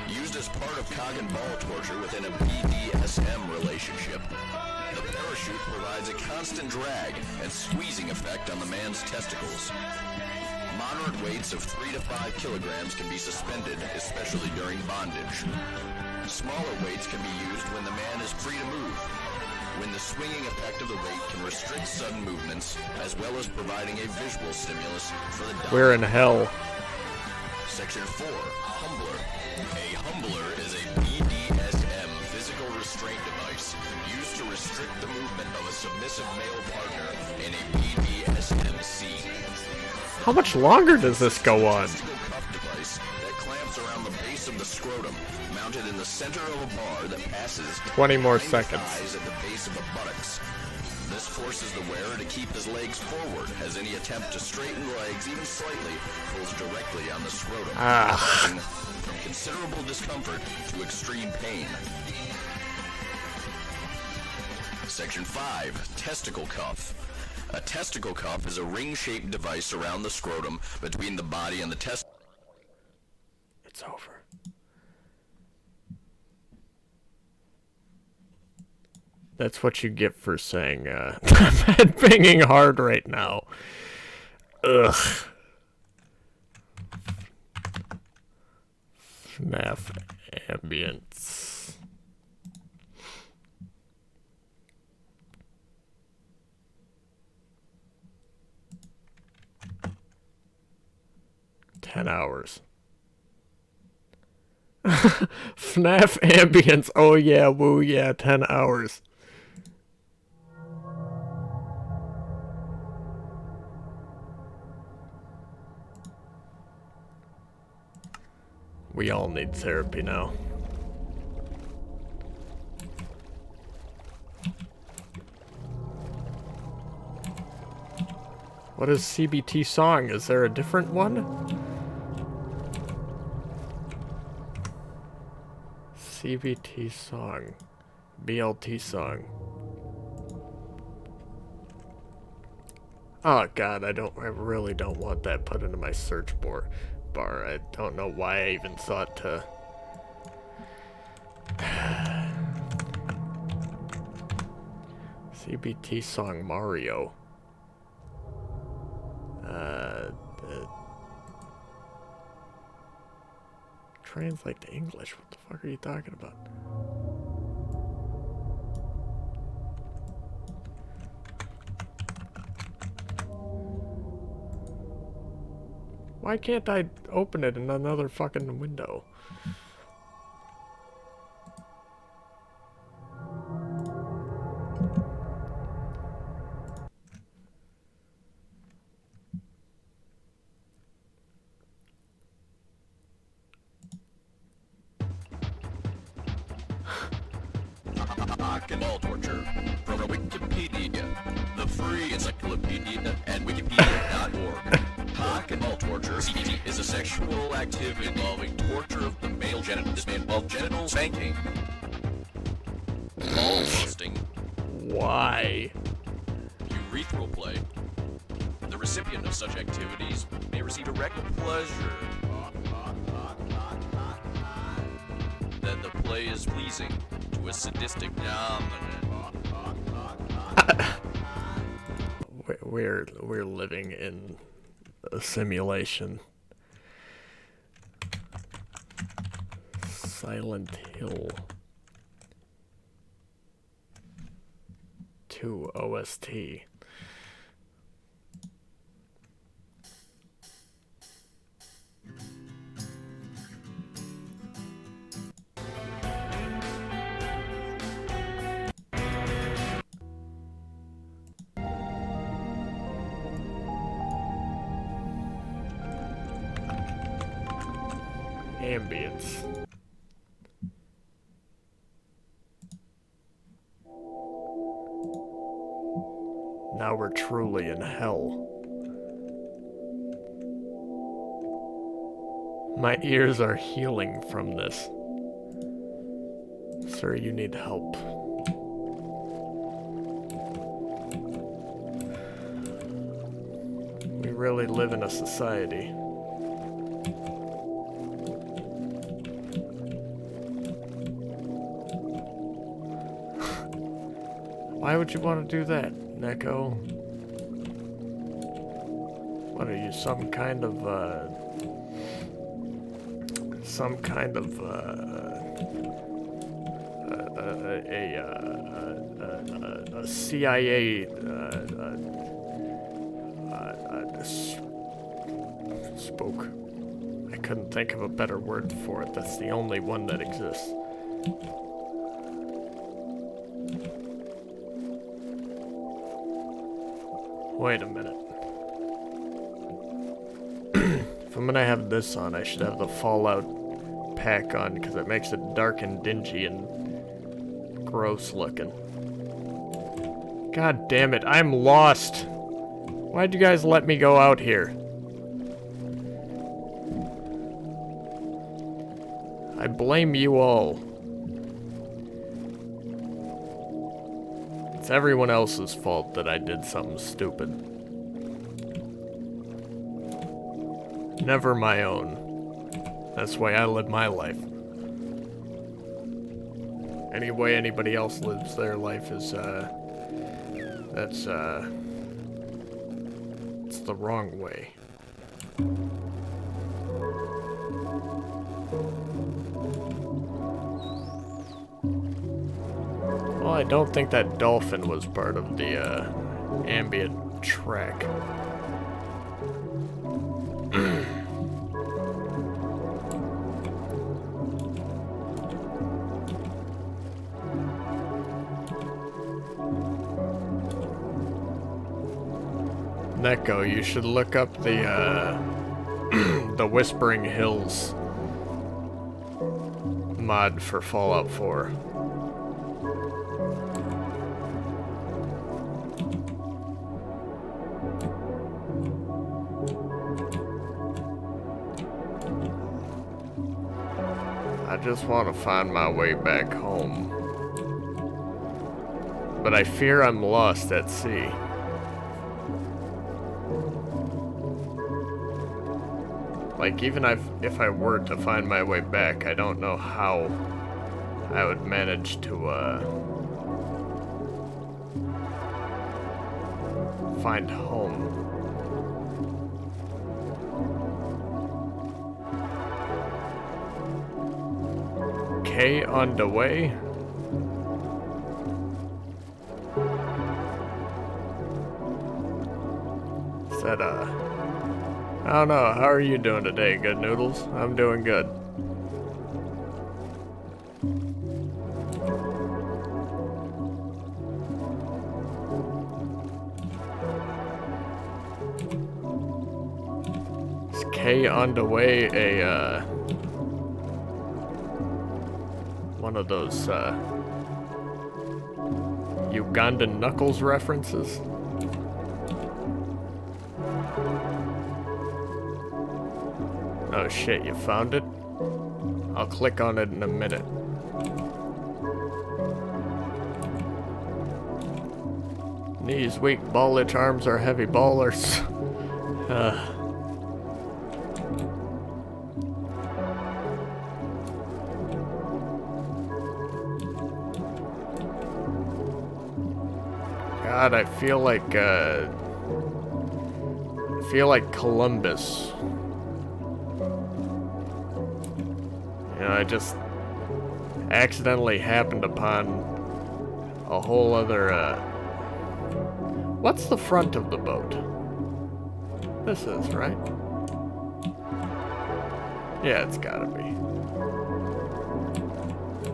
Used as part of cock and ball torture within a BDSM relationship. The parachute provides a constant drag and squeezing effect on the man's testicles. Moderate weights of 3 to 5 kilograms can be suspended, especially during bondage. Smaller weights can be used when the man is free to move, when the swinging effect of the weight can restrict sudden movements, as well as providing a visual stimulus for the dominant. We're in hell. Section 4. Humbler. A humbler is a BDSM physical restraint device used to restrict the movement of a submissive male partner in a BDSM scene. How much longer does this go on? Testicle cuff device that clamps around the base of the scrotum, mounted in the center of a bar that passes 20 more behind the seconds. thighs at the base of the buttocks. This forces the wearer to keep his legs forward, as any attempt to straighten the legs even slightly pulls directly on the scrotum, causing from considerable discomfort to extreme pain. Section 5. Testicle cuff. A testicle cuff is a ring-shaped device around the scrotum between the body and the testicle. It's over. That's what you get for saying, I'm headbanging hard right now. Ugh. FNAF ambience. $10. FNAF ambience. Oh yeah, woo yeah, 10 hours. We all need therapy now. What is CBT song? Is there a different one? CBT song. BLT song. Oh god, I really don't want that put into my search bar. I don't know why I even thought to. CBT song Mario. Translate to English. What the fuck are you talking about? Why can't I open it in another fucking window? Cock and ball torture from Wikipedia, the free encyclopedia, and wikipedia.org. Cock and ball torture is a sexual activity involving torture of the male genital. This may involve genital spanking, ball busting, Why? urethral play. The recipient of such activities may receive direct pleasure. Then the play is pleasing to a sadistic dominant. We're living in a simulation. Silent Hill 2 OST. Ambience. Now we're truly in hell. My ears are healing from this. Sir, you need help. We really live in a society. Why would you want to do that, Neko? What are you, some kind of a CIA spook. I couldn't think of a better word for it. That's the only one that exists. Wait a minute. If I'm gonna have this on, I should have the Fallout pack on, because it makes it dark and dingy and gross looking. God damn it, I'm lost! Why'd you guys let me go out here? I blame you all. It's everyone else's fault that I did something stupid. Never my own. That's the way I live my life. Any way anybody else lives their life is, it's the wrong way. Well, I don't think that dolphin was part of the, ambient track. Neko, you should look up the, the Whispering Hills mod for Fallout 4. I just want to find my way back home. But I fear I'm lost at sea. Like, even if I were to find my way back, I don't know how I would manage to, find home. Okay, on the way. Is that, I don't know, how are you doing today, Good Noodles? I'm doing good. Is K on the way a, one of those, Ugandan Knuckles references? Oh shit, you found it? I'll click on it in a minute. Knees weak, ballich arms are heavy ballers. God, I feel like Columbus. You know, I just accidentally happened upon a whole other, what's the front of the boat? This is, right? Yeah, it's gotta be.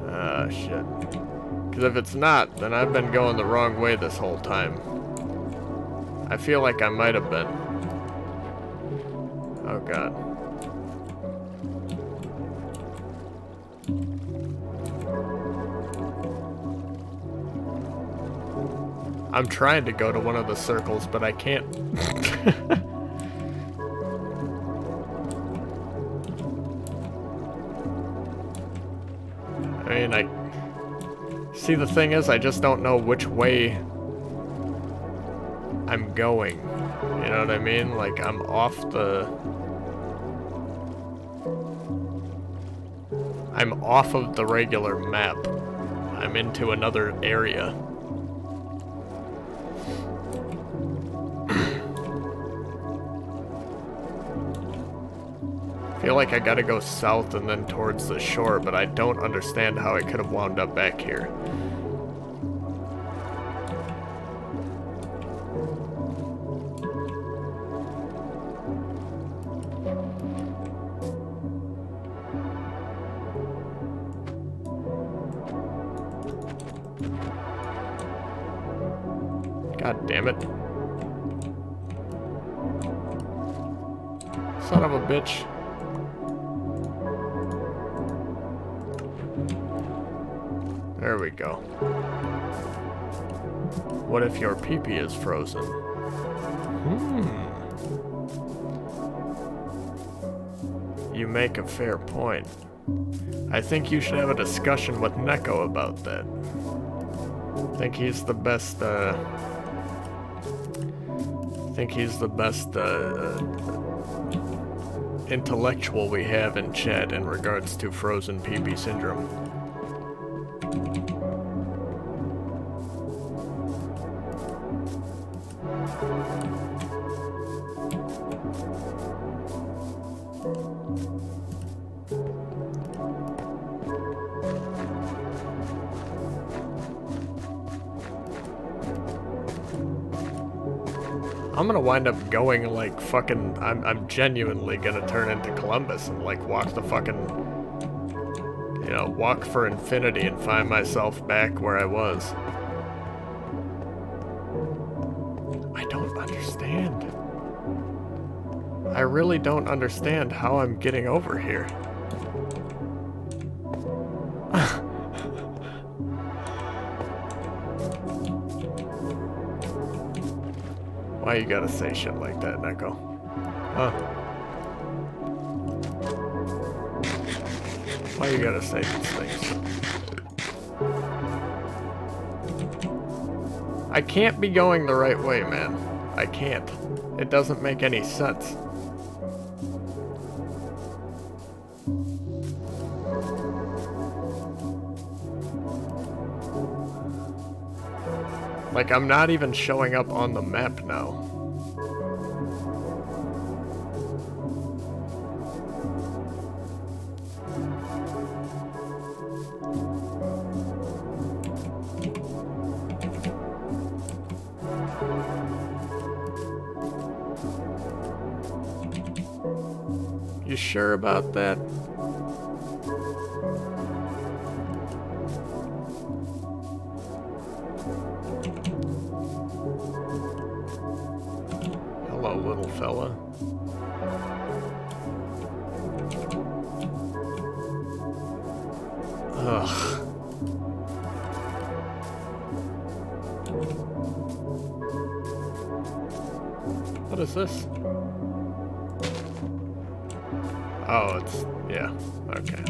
Ah, shit. Because if it's not, then I've been going the wrong way this whole time. I feel like I might have been. Oh, God. I'm trying to go to one of the circles, but I can't. I mean, see, the thing is, I just don't know which way I'm going. You know what I mean? Like, I'm off of the regular map. I'm into another area. I feel like I gotta go south and then towards the shore, but I don't understand how I could have wound up back here. God damn it. Son of a bitch. There we go. What if your pee-pee is frozen? You make a fair point. I think you should have a discussion with Neko about that. I think he's the best, intellectual we have in chat in regards to frozen pee-pee syndrome. I'm gonna wind up going like fucking, I'm genuinely gonna turn into Columbus and like walk the fucking, you know, walk for infinity and find myself back where I was. I don't understand. I really don't understand how I'm getting over here. Why you gotta say shit like that, Neko? Huh? Why you gotta say these things? I can't be going the right way, man. I can't. It doesn't make any sense. Like, I'm not even showing up on the map now. You sure about that? Hello, little fella. Ugh. What is this? Oh, it's, yeah, okay.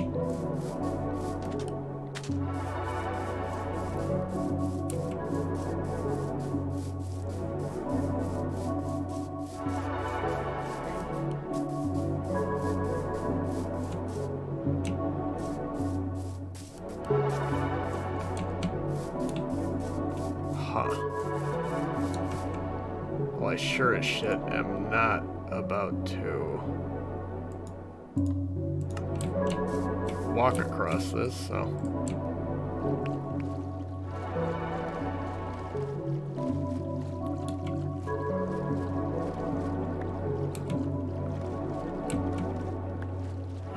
Huh. Well, I sure as shit am not about to. walk across this, so...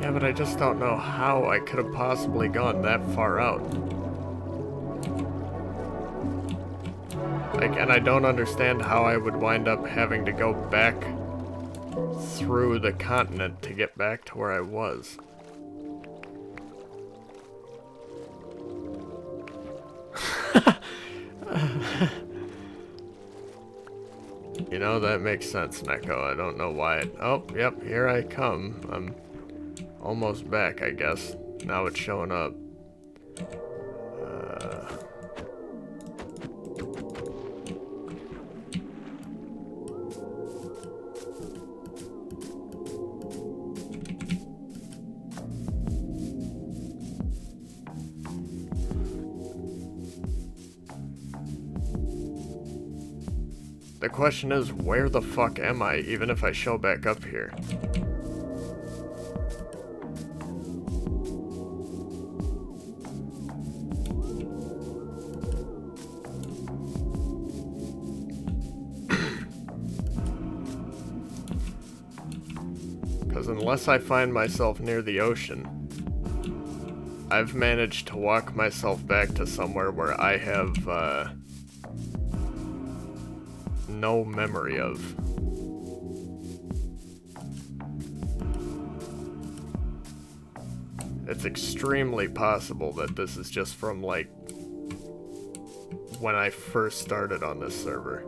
Yeah, but I just don't know how I could have possibly gone that far out. Like, and I don't understand how I would wind up having to go back through the continent to get back to where I was. You know, that makes sense, Neko. I don't know why it... Oh, yep, here I come. I'm almost back, I guess. Now it's showing up. The question is, where the fuck am I, even if I show back up here? Because unless I find myself near the ocean, I've managed to walk myself back to somewhere where I have, no memory of. It's extremely possible that this is just from, like, when I first started on this server.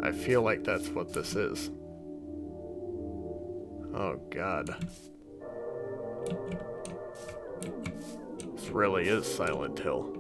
I feel like that's what this is. Oh, God. This really is Silent Hill.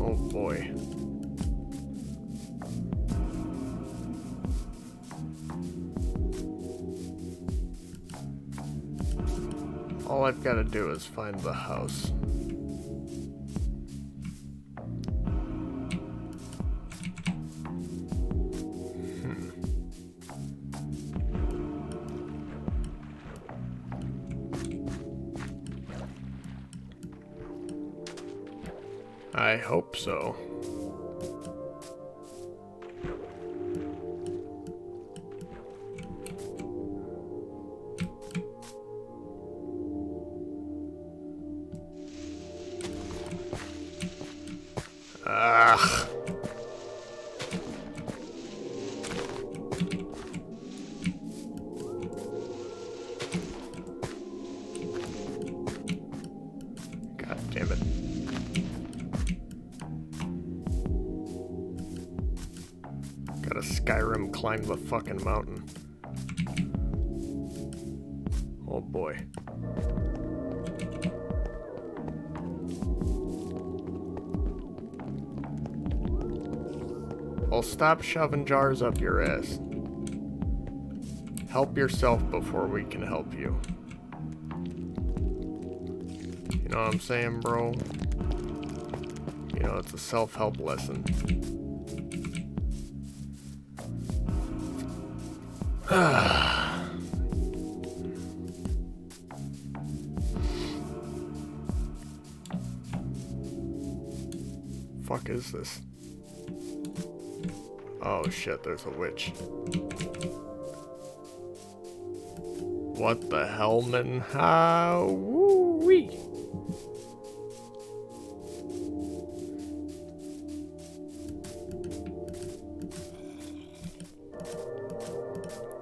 Oh boy. All I've got to do is find the house. I hope so. Ugh. God damn it. Gotta Skyrim climb the fucking mountain. Oh boy. Well, stop shoving jars up your ass. Help yourself before we can help you. You know what I'm saying, bro? You know, it's a self-help lesson. Fuck is this? Oh shit, there's a witch. What the hell, man? How? Woo-wee.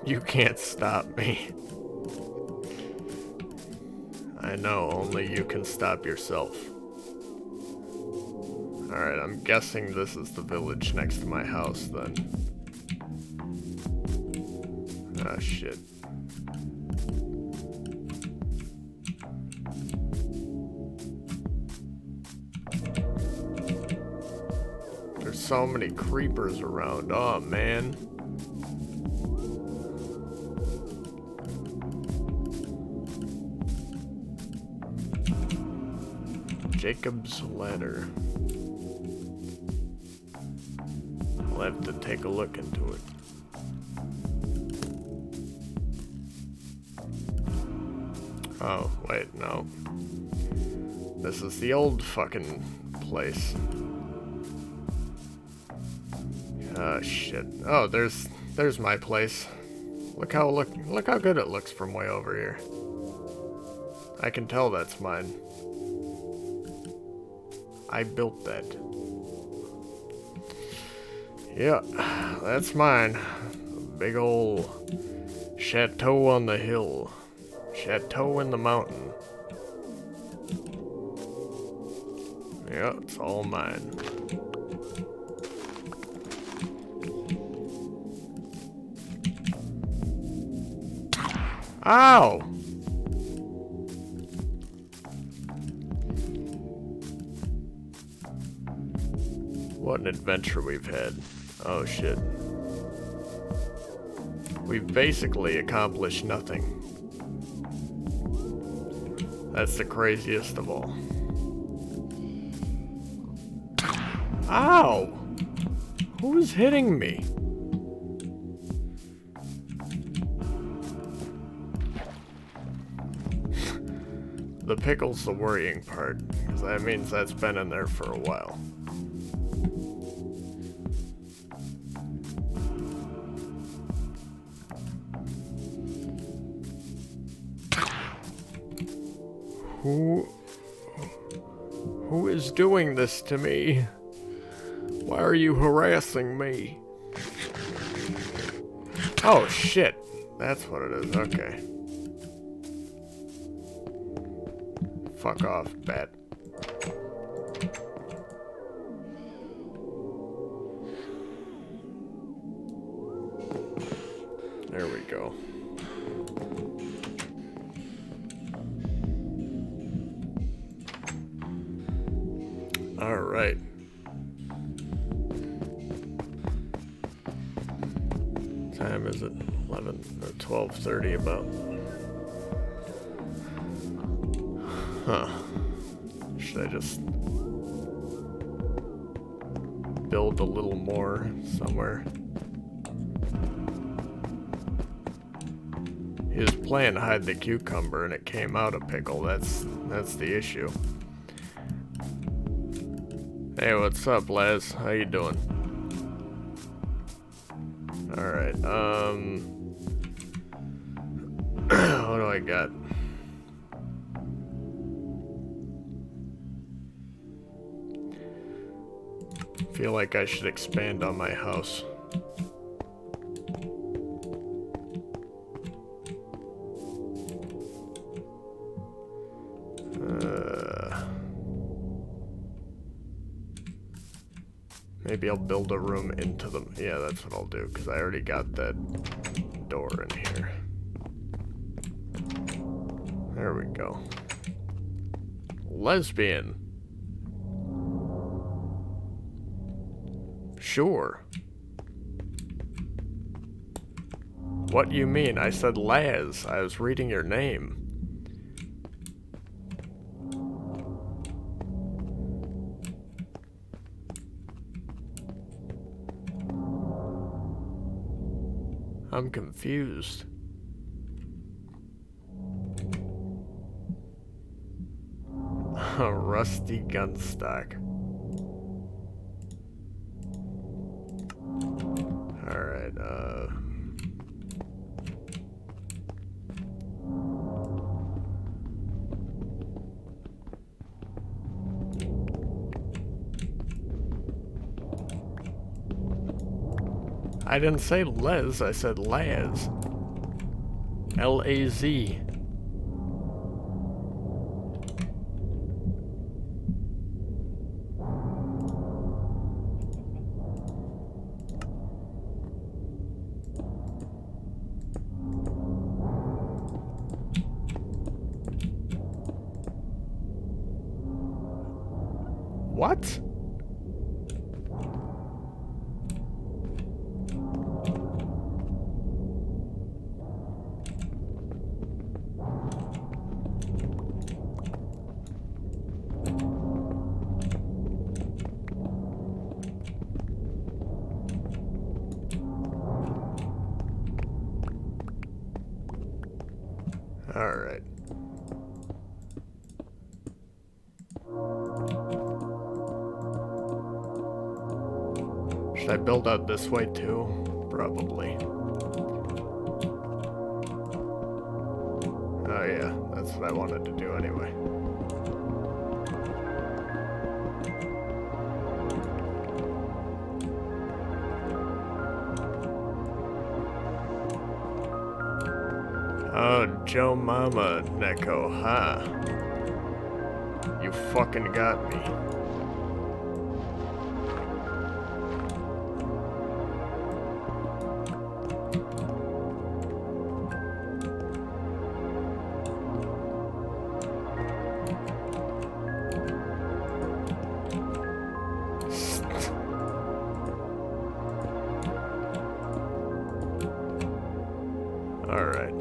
You can't stop me. I know, only you can stop yourself. Alright, I'm guessing this is the village next to my house, then. Ah, shit. There's so many creepers around. Oh, man. Jacob's Ladder. I'll have to take a look into it. Oh, wait, no. This is the old fucking place. Oh, shit. Oh, there's my place. Look how good it looks from way over here. I can tell that's mine. I built that. Yeah, that's mine. Big ol' chateau on the hill. Chateau in the mountain. Yeah, it's all mine. Ow! What an adventure we've had. Oh shit. We've basically accomplished nothing. That's the craziest of all. Ow! Who is hitting me? The pickle's the worrying part, because that means that's been in there for a while. Who is doing this to me? Why are you harassing me? Oh shit, that's what it is, okay. Fuck off, bat. There we go. All right. Time is it? 11 or 12:30 about. Huh. Should I just build a little more somewhere? He was playing hide the cucumber and it came out a pickle. That's the issue. Hey, what's up, Laz? How you doing? Alright, what do I got? Feel like I should expand on my house. Maybe I'll build a room into them. Yeah, that's what I'll do, because I already got that door in here. There we go. Lesbian. Sure. What you mean? I said Laz. I was reading your name. I'm confused. A rusty gun stock. Alright, I didn't say Les, I said Laz. L-A-Z. What? Alright. Should I build out this way too? Probably. Oh yeah, that's what I wanted to do anyway. Oh, Joe Mama, Neko, huh? You fucking got me. Alright.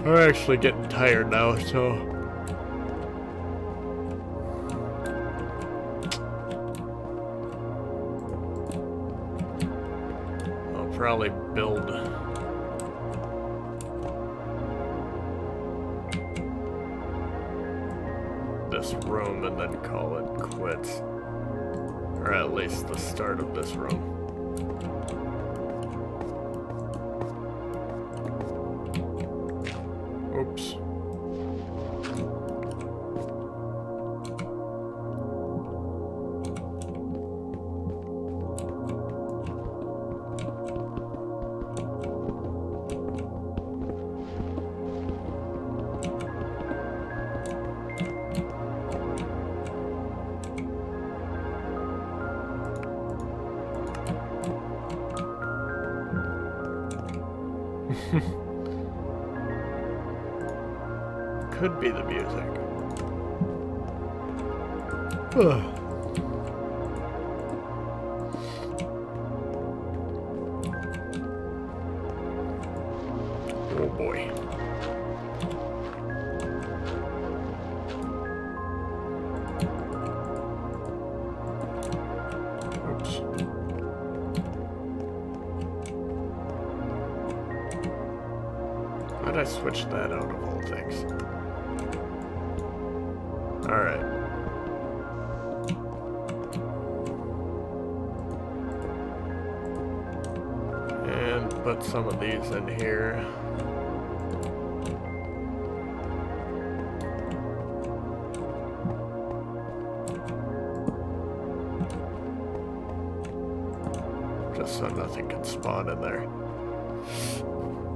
I'm actually getting tired now, so... I'll probably build... this room and then call it quits. Or at least the start of this room. Oops. Could be the music. Ugh. Oh boy. Oops. Why'd I switch that out of all things? Alright. And put some of these in here. Just so nothing can spawn in there.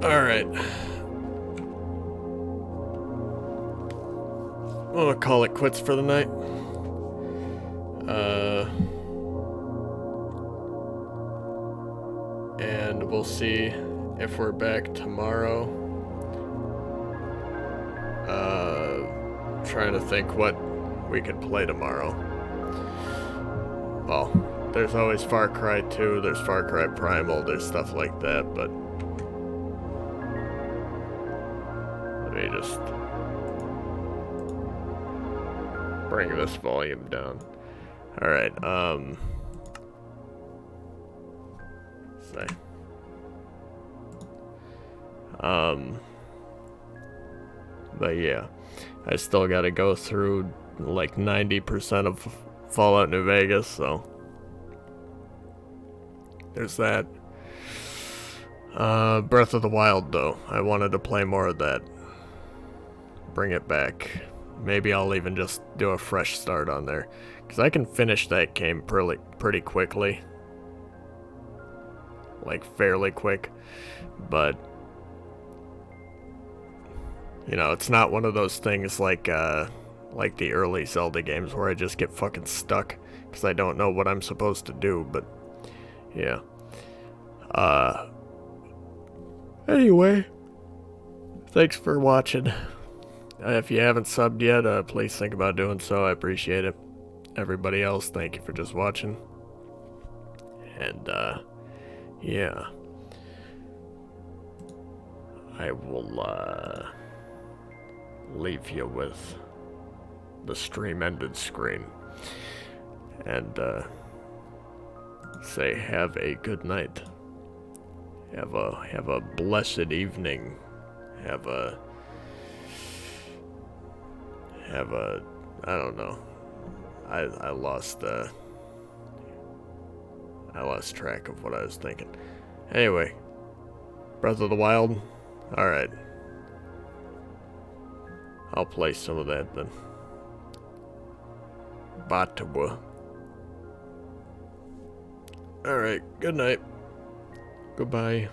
Alright. I'm gonna call it quits for the night. And we'll see if we're back tomorrow. Trying to think what we could play tomorrow. Well, there's always Far Cry 2, there's Far Cry Primal, there's stuff like that, but... let me just... bring this volume down. Alright, say. But yeah, I still gotta go through like 90% of Fallout New Vegas, so there's that. Breath of the Wild though, I wanted to play more of that. Bring it back. Maybe I'll even just do a fresh start on there, because I can finish that game pretty quickly. Like, fairly quick. But, you know, it's not one of those things like the early Zelda games where I just get fucking stuck, because I don't know what I'm supposed to do, but, yeah. Anyway, thanks for watching. If you haven't subbed yet, please think about doing so. I appreciate it. Everybody else, thank you for just watching. And, yeah. I will, leave you with the stream ended screen. And, say have a good night. Have a blessed evening. Have a I don't know. I lost track of what I was thinking. Anyway, Breath of the Wild. All right. I'll play some of that then. Batawa. All right. Good night. Goodbye.